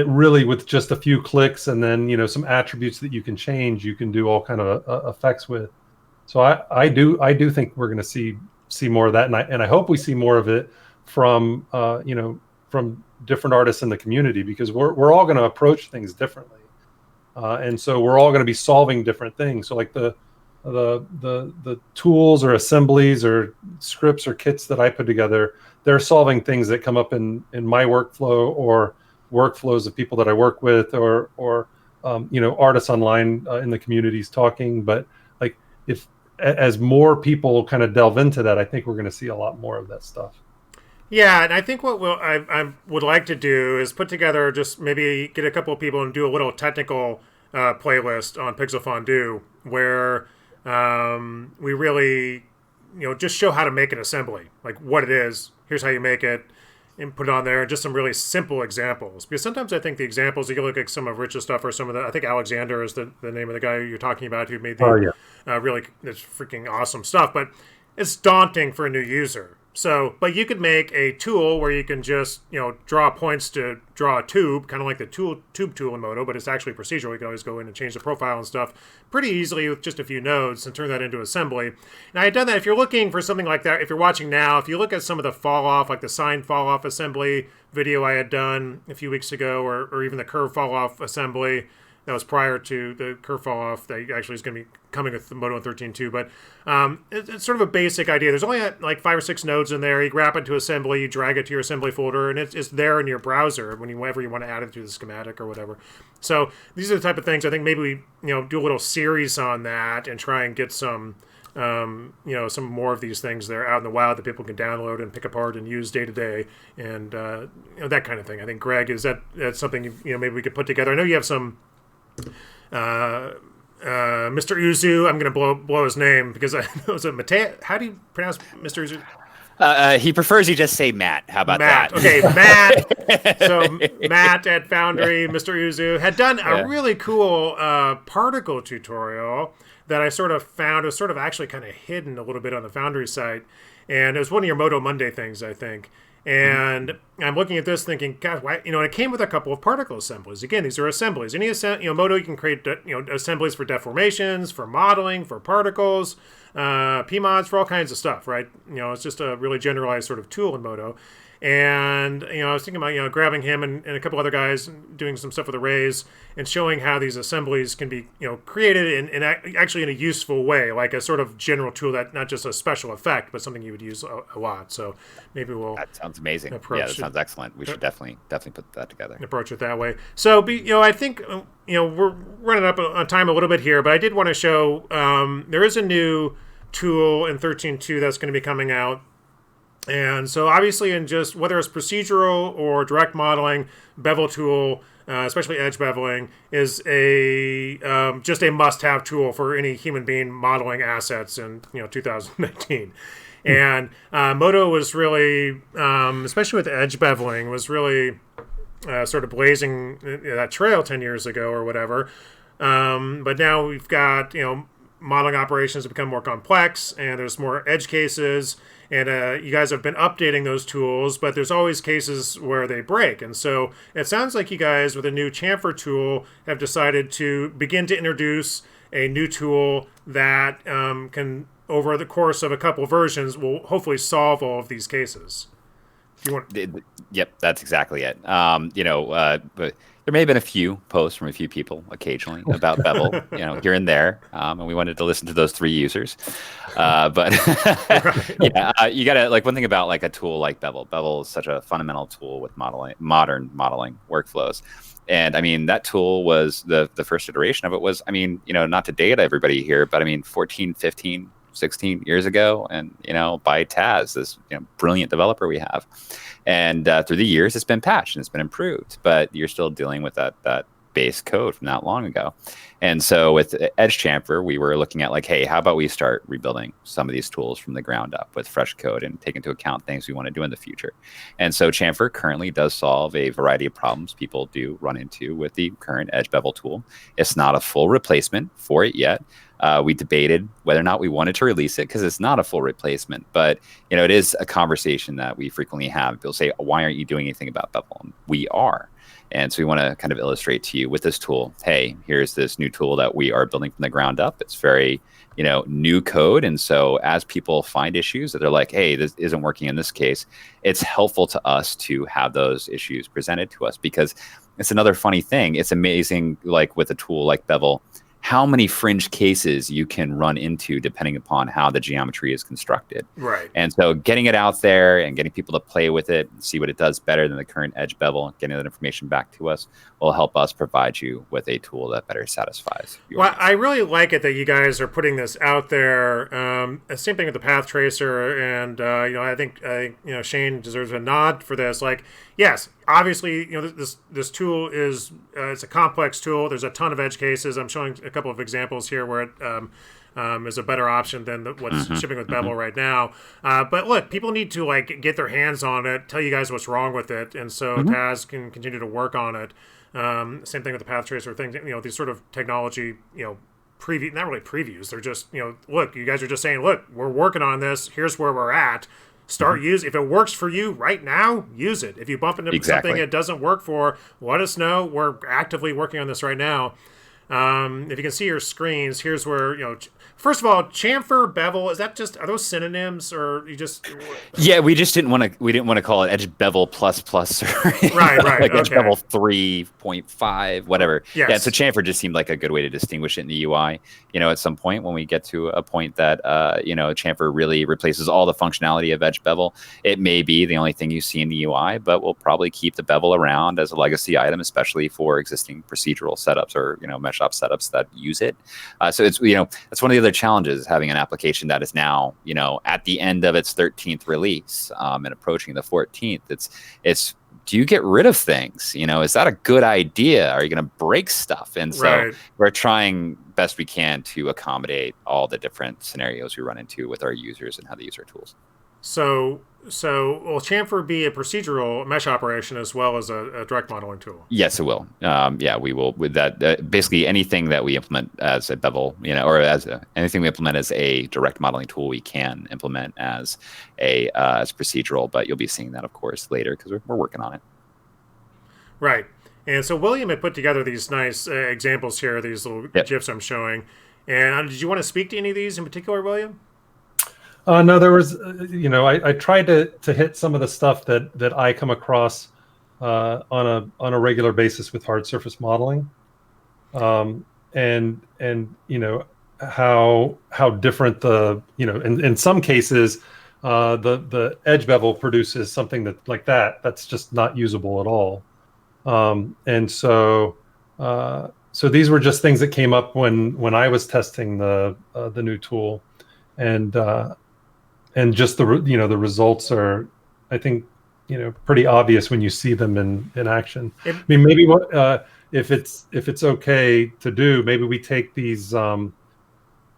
really with just a few clicks and then some attributes that you can change, you can do all kind of effects with. So I do think we're going to see more of that, and I hope we see more of it from from different artists in the community, because we're all going to approach things differently, and so we're all going to be solving different things. So like the tools or assemblies or scripts or kits that I put together, they're solving things that come up in my workflow or workflows of people that I work with, or artists online in the communities talking. But like as more people kind of delve into that, I think we're going to see a lot more of that stuff. Yeah, and I think what I would like to do is put together, just maybe get a couple of people and do a little technical playlist on Pixel Fondue where we really, just show how to make an assembly, like what it is. Here's how you make it, and put it on there. Just some really simple examples, because sometimes I think the examples, you can look at some of Rich's stuff or some of the, I think Alexander is the name of the guy you're talking about who made the really this freaking awesome stuff, but it's daunting for a new user. So, but you could make a tool where you can just, draw points to draw a tube, kind of like the tube tool in MODO, but it's actually procedural. You can always go in and change the profile and stuff pretty easily with just a few nodes and turn that into assembly. And I had done that. If you're looking for something like that, if you're watching now, if you look at some of the fall off, like the sign fall off assembly video I had done a few weeks ago, or even the curve fall off assembly, that was prior to the curve fall off that actually is going to be coming with the MODO 13.2. But it's sort of a basic idea. There's only like 5 or 6 nodes in there. You grab it to assembly, you drag it to your assembly folder, and it's there in your browser whenever you want to add it to the schematic or whatever. So these are the type of things I think maybe we do a little series on that and try and get some some more of these things there out in the wild that people can download and pick apart and use day to day, and that kind of thing. I think, Greg, that's something maybe we could put together. I know you have some Mr. Uzu. I'm going to blow his name because I know it's a Mateo. How do you pronounce Mr. Uzu? He prefers you just say Matt. How about Matt. that? Okay, Matt. So Matt at Foundry, Mr. Uzu, had done a really cool particle tutorial that I sort of found was sort of actually kind of hidden a little bit on the Foundry site. And it was one of your MODO Monday things, I think. And I'm looking at this thinking, God, why? And it came with a couple of particle assemblies. Again, these are assemblies. MODO, you can create assemblies for deformations, for modeling, for particles, PMODs, for all kinds of stuff, right? It's just a really generalized sort of tool in MODO. And I was thinking about grabbing him and a couple other guys doing some stuff with arrays and showing how these assemblies can be created in actually in a useful way, like a sort of general tool that not just a special effect, but something you would use a lot. So maybe we'll. That sounds amazing. Yeah, that sounds excellent. We should definitely put that together. Approach it that way. So I think we're running up on time a little bit here, but I did want to show there is a new tool in 13.2 that's going to be coming out. And so obviously in just whether it's procedural or direct modeling, bevel tool, especially edge beveling, is a just a must-have tool for any human being modeling assets in 2019. And MODO was really, especially with edge beveling, was really sort of blazing that trail 10 years ago or whatever. But now we've got modeling operations have become more complex, and there's more edge cases. And you guys have been updating those tools, but there's always cases where they break. And so it sounds like you guys, with a new chamfer tool, have decided to begin to introduce a new tool that can, over the course of a couple versions, will hopefully solve all of these cases. If you want. Yep, that's exactly it. But there may have been a few posts from a few people occasionally about Bevel, here and there, and we wanted to listen to those 3 users. But you gotta one thing about a tool like Bevel. Bevel is such a fundamental tool with modern modeling workflows. And I mean, that tool was the first iteration of it was, not to date everybody here, but 14, 15, 16 years ago, and by Taz, this brilliant developer we have. And through the years, it's been patched and it's been improved, but you're still dealing with that base code from not long ago. And so with Edge Chamfer, we were looking at hey, how about we start rebuilding some of these tools from the ground up with fresh code and take into account things we want to do in the future. And so Chamfer currently does solve a variety of problems people do run into with the current Edge Bevel tool. It's not a full replacement for it yet. We debated whether or not we wanted to release it because it's not a full replacement, but it is a conversation that we frequently have. People say, why aren't you doing anything about Bevel? And we are. And so we want to kind of illustrate to you with this tool, hey, here's this new tool that we are building from the ground up. It's very, new code. And so as people find issues that they're like, hey, this isn't working in this case, it's helpful to us to have those issues presented to us, because it's another funny thing. It's amazing, with a tool like Bevel, how many fringe cases you can run into depending upon how the geometry is constructed. Right. And so getting it out there and getting people to play with it and see what it does better than the current edge bevel, getting that information back to us will help us provide you with a tool that better satisfies your Well, needs. I really like it that you guys are putting this out there. Same thing with the path tracer, and I think Shane deserves a nod for this. Yes, obviously, this tool is it's a complex tool. There's a ton of edge cases. I'm showing a couple of examples here where it is a better option than what's shipping with Bevel right now. But look, people need to get their hands on it, tell you guys what's wrong with it, and so Taz can continue to work on it. Same thing with the path tracer thing. These sort of technology, preview, not really previews. They're just, look, you guys are just saying, look, we're working on this. Here's where we're at. Start use. If it works for you right now, use it. If you bump into something it doesn't work for, let us know. We're actively working on this right now. If you can see your screens, here's where, first of all, chamfer, bevel, are those synonyms, or you just? Yeah, we didn't want to call it Edge Bevel plus, right, Edge Bevel 3.5, whatever. Yes. Yeah, so chamfer just seemed like a good way to distinguish it in the UI. At some point when we get to a point that chamfer really replaces all the functionality of Edge Bevel, it may be the only thing you see in the UI, but we'll probably keep the bevel around as a legacy item, especially for existing procedural setups or mesh op setups that use it. So it's that's one of the other challenges, having an application that is now at the end of its 13th release and approaching the 14th. It's do you get rid of things? Is that a good idea? Are you going to break stuff? And so we're trying best we can to accommodate all the different scenarios we run into with our users and how they use our tools. So will Chamfer be a procedural mesh operation as well as a direct modeling tool? Yes, it will. We will with that. Basically, anything that we implement as a bevel, or anything we implement as a direct modeling tool, we can implement as as procedural. But you'll be seeing that, of course, later because we're working on it. Right. And so William had put together these nice examples here, these little GIFs I'm showing. And did you want to speak to any of these in particular, William? No, there was, I tried to hit some of the stuff that I come across on a regular basis with hard surface modeling, and how different in some cases the edge bevel produces something that's just not usable at all, and so these were just things that came up when I was testing the new tool, and just the results are, I think, pretty obvious when you see them in action. I mean, maybe if it's okay to do, maybe we take these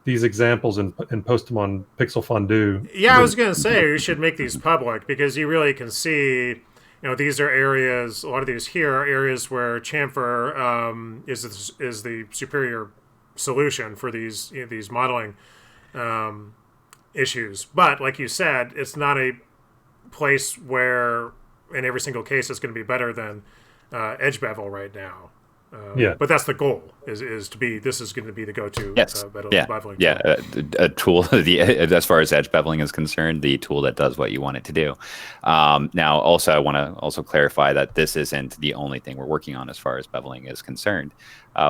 examples and post them on Pixel Fondue. Yeah, I was going to say you should make these public because you really can see, these are areas. A lot of these here are areas where Chamfer is the superior solution for these these modeling issues. But like you said, it's not a place where in every single case it's going to be better than edge bevel right now. But that's the goal is to be, this is going to be the go-to beveling tool. A tool as far as edge beveling is concerned, the tool that does what you want it to do. Now also I want to also clarify that this isn't the only thing we're working on as far as beveling is concerned.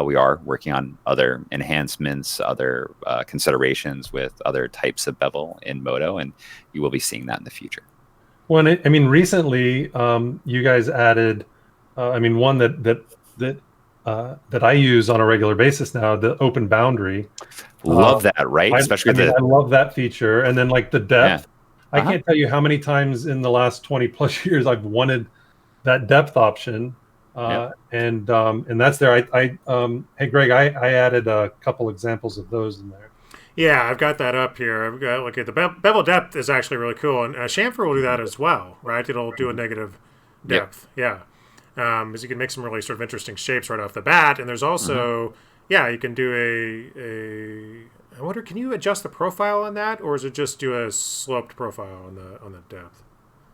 We are working on other enhancements, other considerations with other types of bevel in MODO, and you will be seeing that in the future. Well, recently you guys added, one that I use on a regular basis now, the open boundary. Love that, right? Especially I love that feature, and then the depth. I can't tell you how many times in the last 20 plus years I've wanted that depth option. And that's there. Hey Greg, I added a couple examples of those in there. Yeah, I've got that up here. I've got look at the bevel depth is actually really cool, and Chamfer will do that as well, right? It'll do a negative depth. Yeah, because you can make some really sort of interesting shapes right off the bat, and there's also you can do I wonder, can you adjust the profile on that, or is it just do a sloped profile on the depth?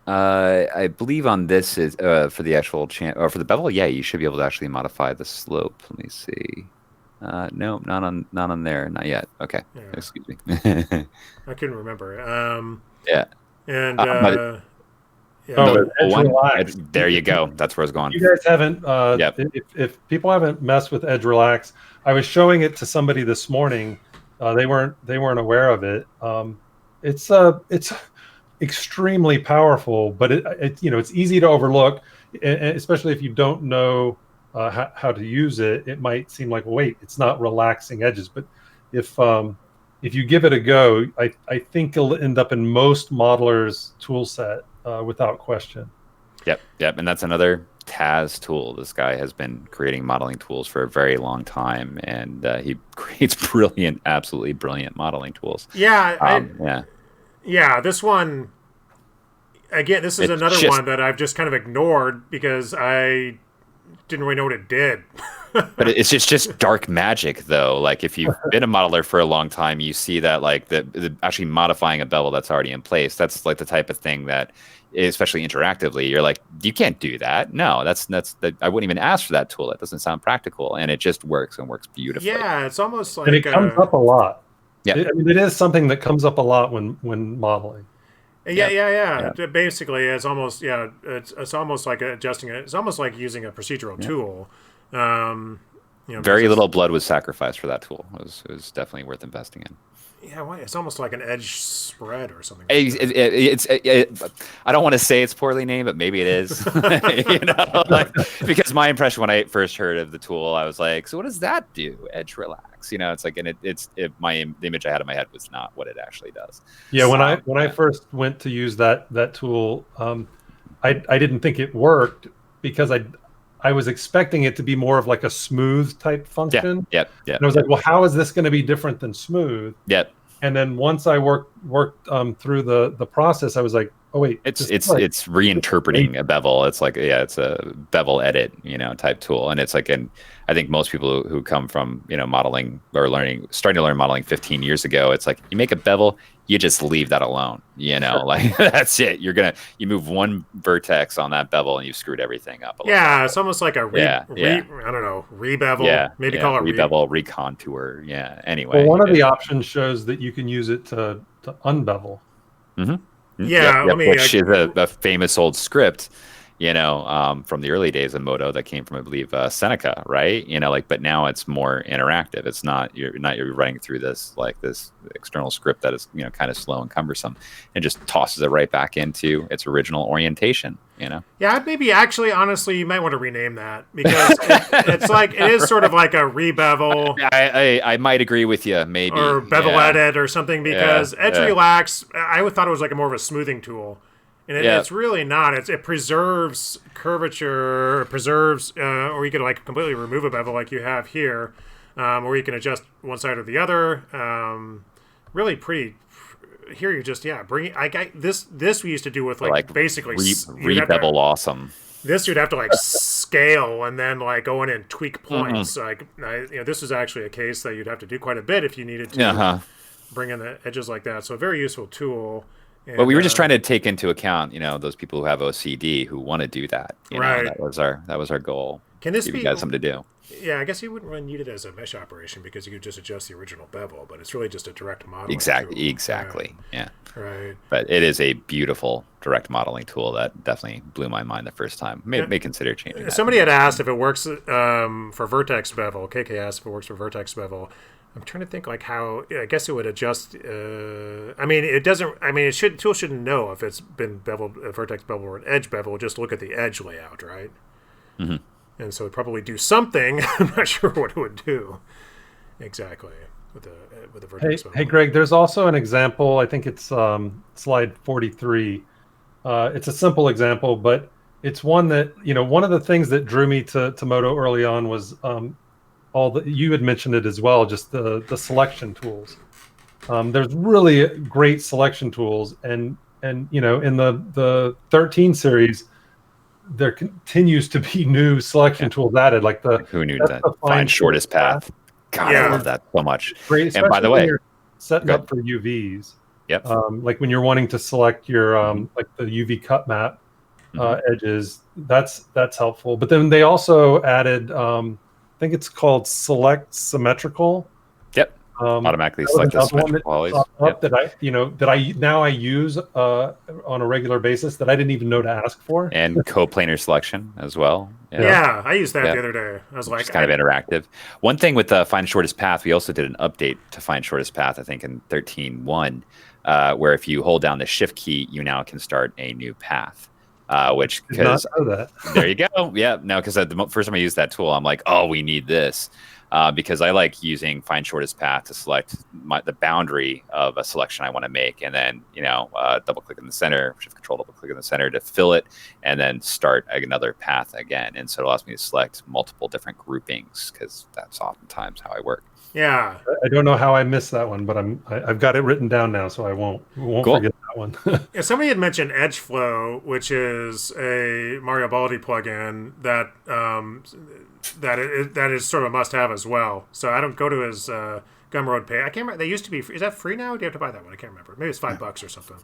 I believe on this is for the actual or for the bevel. Yeah, you should be able to actually modify the slope. Let me see. No, not on there, not yet. Okay, excuse me. I couldn't remember. And there you go. That's where I was going. You guys haven't. If people haven't messed with Edge Relax, I was showing it to somebody this morning. They weren't aware of it. It's extremely powerful, but it's easy to overlook, especially if you don't know how to use it. It might seem like, wait, it's not relaxing edges, but if you give it a go, I think it'll end up in most modelers' tool set without question. Yep, and that's another Taz tool. This guy has been creating modeling tools for a very long time, and he creates absolutely brilliant modeling tools. Yeah, this one, again, this is another one that I've just kind of ignored because I didn't really know what it did. But it's just dark magic, though. Like, if you've been a modeler for a long time, you see that, like, the actually modifying a bevel that's already in place, that's like the type of thing that, especially interactively, you're like, you can't do that. No, that's I wouldn't even ask for that tool. That doesn't sound practical, and it just works and works beautifully. Yeah, it's almost like, and it comes up a lot. Yeah, it is something that comes up a lot when modeling. Yeah. Basically, it's almost it's almost like adjusting it. It's almost like using a procedural tool. Very little blood was sacrificed for that tool. It was definitely worth investing in. Yeah, it's almost like an edge spread or something. I don't want to say it's poorly named, but maybe it is. Because my impression when I first heard of the tool, I was like, so what does that do? Edge relax, it's like, and the image I had in my head was not what it actually does. Yeah, when I first went to use that tool, I didn't think it worked because I was expecting it to be more of like a smooth type function. Yeah. And I was like, well, how is this going to be different than smooth? Yep. And then once I worked through the process, I was like, oh wait, it's reinterpreting a bevel. It's like, it's a bevel edit, type tool. And it's like, and I think most people who come from, modeling or starting to learn modeling 15 years ago, it's like you make a bevel, you just leave that alone, Sure. like that's it. You move one vertex on that bevel and you've screwed everything up. It's almost like a I don't know, rebevel. Maybe call it rebevel, recontour. Yeah. Anyway. Well, one of the options shows that you can use it to unbevel. Mm-hmm. Yeah, which is a famous old script, from the early days of MODO that came from, I believe, Seneca, right? But now it's more interactive. It's not you're running through this external script that is kind of slow and cumbersome, and just tosses it right back into its original orientation. Yeah, maybe actually, honestly, you might want to rename that because it's like it is sort of like a rebevel. I might agree with you, maybe, or bevel edit or something, because edge relax. I thought it was like more of a smoothing tool, and it's really not. It preserves curvature, or you could like completely remove a bevel like you have here, or you can adjust one side or the other. Really pretty. Here you just bring this we used to do with like basically rebevel awesome. This you'd have to like scale and then like go in and tweak points. This was actually a case that you'd have to do quite a bit if you needed to bring in the edges like that. So a very useful tool. And, but we were just trying to take into account those people who have OCD who want to do that. Right. That was our goal. Can this be you guys something to do? Yeah, I guess you wouldn't really need it as a mesh operation because you could just adjust the original bevel, but it's really just a direct modeling Exactly. tool. Yeah. Right. But it is a beautiful direct modeling tool that definitely blew my mind the first time. May consider changing that. Somebody had asked if it works for vertex bevel. KK asked if it works for vertex bevel. I'm trying to think like how. I guess it would adjust. It doesn't. Tool shouldn't know if it's been beveled, a vertex bevel or an edge bevel. Just look at the edge layout, right? Mm-hmm. And so it'd probably do something. I'm not sure what it would do exactly with the vertex bevel. Hey, Greg. There's also an example. I think it's slide 43. It's a simple example, but it's one that one of the things that drew me to MODO early on was you had mentioned it as well, just the selection tools. There's really great selection tools, and in the 13 series, there continues to be new selection tools added. Like who knew that find shortest path. God, I love that so much. Great, and by the way, you're setting up for UVs. Yep. Like when you're wanting to select your like the UV cut map edges, that's helpful. But then they also added I think it's called select symmetrical. Yep. Automatically select the symmetrical always. That I use on a regular basis that I didn't even know to ask for. And coplanar selection as well. Yeah, I used that the other day. I was like, it's kind of interactive. One thing with Find Shortest Path, we also did an update to Find Shortest Path, I think in 13.1, where if you hold down the Shift key, you now can start a new path. Which because there you go. Yeah, no, because the first time I used that tool, I'm like, oh, we need this. Because I like using Find Shortest Path to select the boundary of a selection I want to make, and then double click in the center, Shift Control double click in the center to fill it, and then start another path again. And so it allows me to select multiple different groupings because that's oftentimes how I work. Yeah, I don't know how I missed that one, but I've got it written down now, so I won't forget that one. Somebody had mentioned Edge Flow, which is a Mario Baldi plugin that that is sort of a must-have as well. So I don't go to his Gumroad pay. I can't remember. They used to be free. Is that free now? Or do you have to buy that one? I can't remember. Maybe it's $5 or something.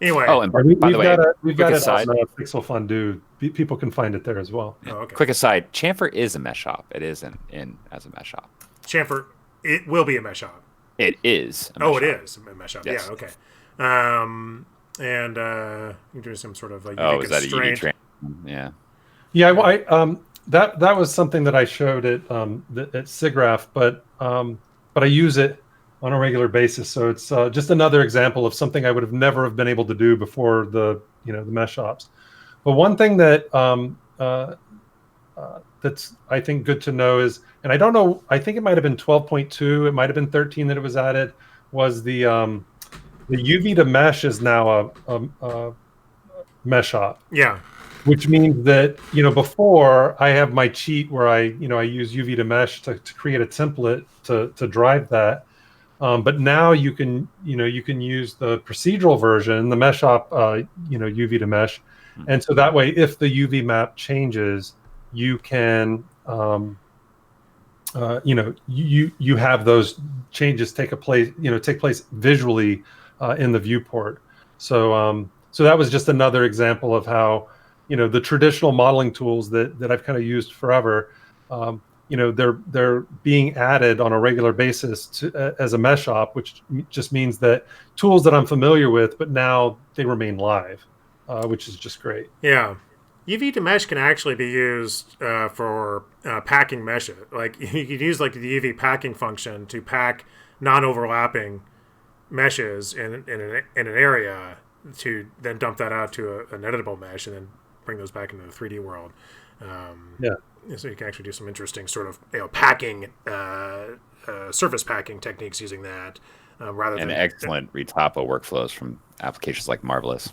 Anyway. Oh, and by the way, we've got it on Pixel Fondue. People can find it there as well. Yeah. Oh, okay. Quick aside: Chamfer is a mesh shop. It is in as a mesh shop. Chamfer, it will be a mesh shop. It is. It is a mesh shop. Yes. Yeah. Okay. And you're doing some sort of like UV is that a UV train? Yeah. Yeah. Well, that was something that I showed at SIGGRAPH, but I use it on a regular basis. So it's just another example of something I would have never been able to do before the mesh shops. But one thing that that's I think good to know is, and I don't know, I think it might have been 12.2, it might have been 13 that it was added, was the UV to mesh is now a mesh shop. Yeah. which means that, before I have my cheat where I use UV to mesh to create a template to drive that. But now you can use the procedural version, the mesh op, UV to mesh. And so that way, if the UV map changes, you can, you have those changes take place visually in the viewport. So that was just another example of how, the traditional modeling tools that I've kind of used forever, they're being added on a regular basis as a mesh op, which just means that tools that I'm familiar with, but now they remain live, which is just great. Yeah. UV to mesh can actually be used for packing meshes. Like you could use like the UV packing function to pack non-overlapping meshes in an area to then dump that out to an editable mesh and then bring those back into the 3D world. So you can actually do some interesting sort of packing, surface packing techniques using that rather than excellent retopo workflows from applications like Marvelous.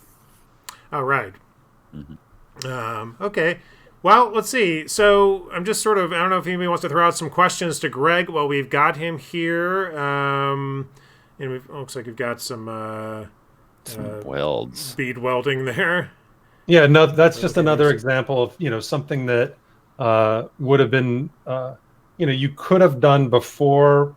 Oh, right. Okay. Well, let's see. So I'm just I don't know if anybody wants to throw out some questions to Greg while we've got him here. And it looks like we've got some welds. Bead welding there. Yeah, no, that's just another example of, something that would have been, you could have done before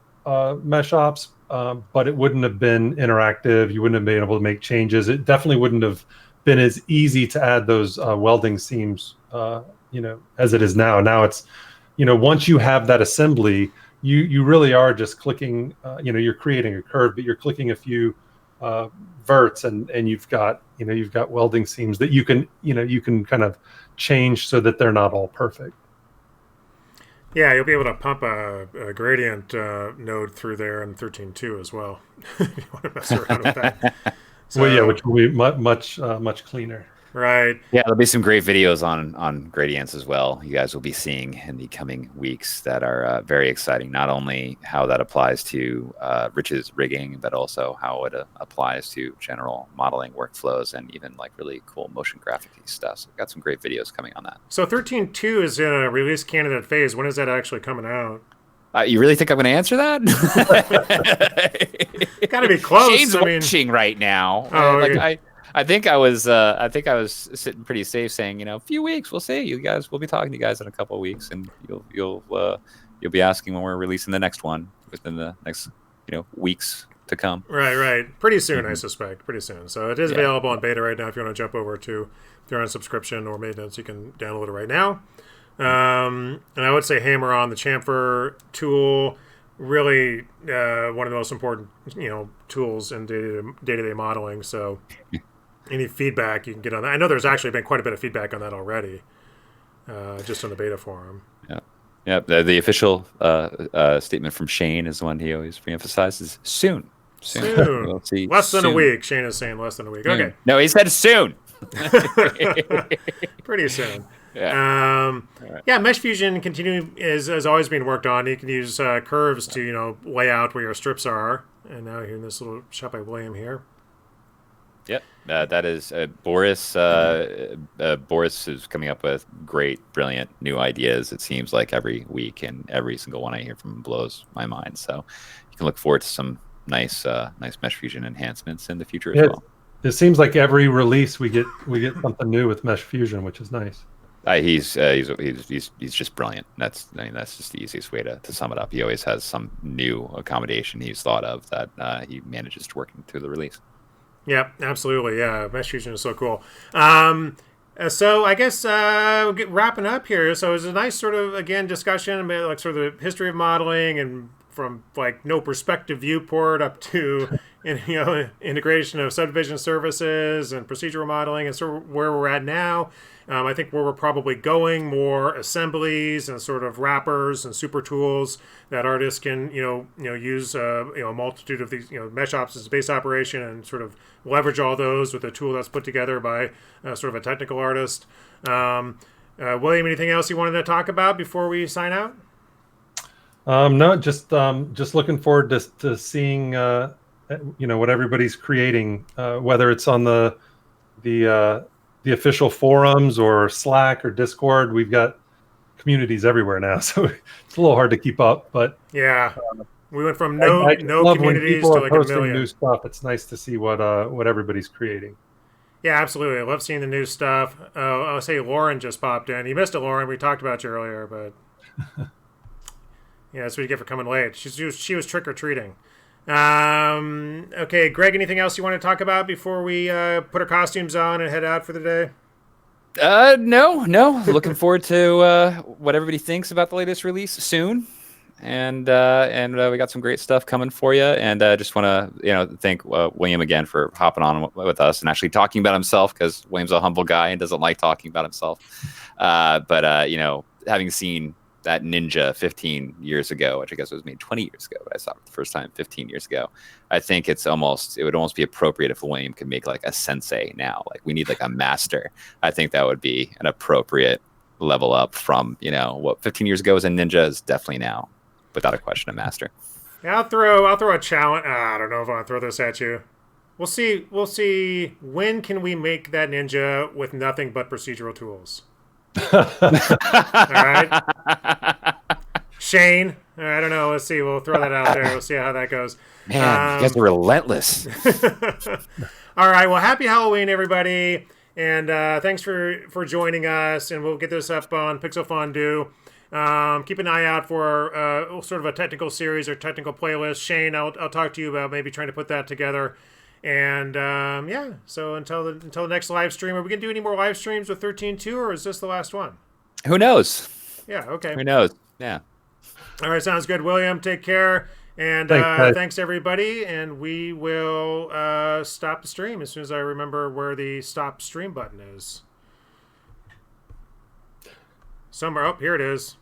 mesh ops, but it wouldn't have been interactive. You wouldn't have been able to make changes. It definitely wouldn't have been as easy to add those welding seams, as it is now. Now it's, once you have that assembly, you really are just clicking, you're creating a curve, but you're clicking a few verts and you've got welding seams that you can kind of change so that they're not all perfect. Yeah, you'll be able to pump a gradient node through there in 13.2 as well. If you want to mess around with that. So, well, yeah, which will be much cleaner. Right. Yeah, there'll be some great videos on gradients as well. You guys will be seeing in the coming weeks that are very exciting. Not only how that applies to Rich's rigging, but also how it applies to general modeling workflows and even like really cool motion graphic stuff. So we've got some great videos coming on that. So 13.2 is in a release candidate phase. When is that actually coming out? You really think I'm going to answer that? Got to be close. Shane's watching right now. Oh, okay. I think I was sitting pretty safe, saying, a few weeks, we'll see. You guys, we'll be talking to you guys in a couple of weeks, and you'll be asking when we're releasing the next one within the next weeks to come. Right. Pretty soon, I suspect. Pretty soon. So it is available in beta right now. If you want to jump over to, if you're on subscription or maintenance, you can download it right now. And I would say hammer on the chamfer tool. Really, one of the most important tools in day-to-day modeling. So. Any feedback you can get on that? I know there's actually been quite a bit of feedback on that already, just on the beta forum. Yeah. The official statement from Shane is the one he always reemphasizes: soon. We'll see. Less than a week. Shane is saying less than a week. Okay. No, he said soon. Pretty soon. Yeah. Mesh fusion has always been worked on. You can use curves to lay out where your strips are. And now here in this little shot by William here. Yep, that is Boris. Boris is coming up with great, brilliant new ideas. It seems like every week, and every single one I hear from him blows my mind. So you can look forward to some nice mesh fusion enhancements in the future as well. It seems like every release we get something new with mesh fusion, which is nice. He's just brilliant. That's just the easiest way to sum it up. He always has some new accommodation he's thought of that he manages to work through the release. Yep, absolutely. Yeah, mesh fusion is so cool. So I guess we'll get wrapping up here. So it was a nice sort of, again, discussion about like sort of the history of modeling and from like no perspective viewport up to integration of subdivision services and procedural modeling and sort of where we're at now. I think where we're probably going, more assemblies and sort of wrappers and super tools that artists can use a multitude of these mesh ops as a base operation and sort of leverage all those with a tool that's put together by sort of a technical artist. William, anything else you wanted to talk about before we sign out? No, just looking forward to seeing what everybody's creating, whether it's on the the official forums or Slack or Discord. We've got communities everywhere now, so it's a little hard to keep up. But Yeah, we went from I no love when communities people to are like a posting million. new stuff. It's nice to see what everybody's creating. Yeah, absolutely. I love seeing the new stuff. I'll say Lauren just popped in. You missed it, Lauren. We talked about you earlier, but yeah, that's what you get for coming late. She was trick or treating. Okay, Greg, anything else you want to talk about before we put our costumes on and head out for the day? No. Looking forward to what everybody thinks about the latest release soon. And we got some great stuff coming for you. And just want to thank William again for hopping on with us and actually talking about himself, because William's a humble guy and doesn't like talking about himself. But having seen that Ninja 15 years ago, which I guess was made 20 years ago, but I saw it the first time 15 years ago. I think it would almost be appropriate if William could make like a sensei now. Like we need like a master. I think that would be an appropriate level up from, what 15 years ago was a ninja is definitely now, without a question, a master. Yeah, I'll throw a challenge. I don't know if I want to throw this at you. We'll see. When can we make that ninja with nothing but procedural tools? All right, Shane. I don't know. Let's see. We'll throw that out there. We'll see how that goes. Man, you guys are relentless. All right. Well, happy Halloween, everybody, and thanks for joining us. And we'll get this up on Pixel Fondue. Keep an eye out for sort of a technical series or technical playlist. Shane, I'll talk to you about maybe trying to put that together. And yeah, so until the next live stream, are we gonna do any more live streams with 13.2, or is this the last one? Who knows? Yeah. Okay. Who knows? Yeah. All right. Sounds good. William, take care. And thanks everybody. And we will stop the stream as soon as I remember where the stop stream button is. Somewhere. Oh, here it is.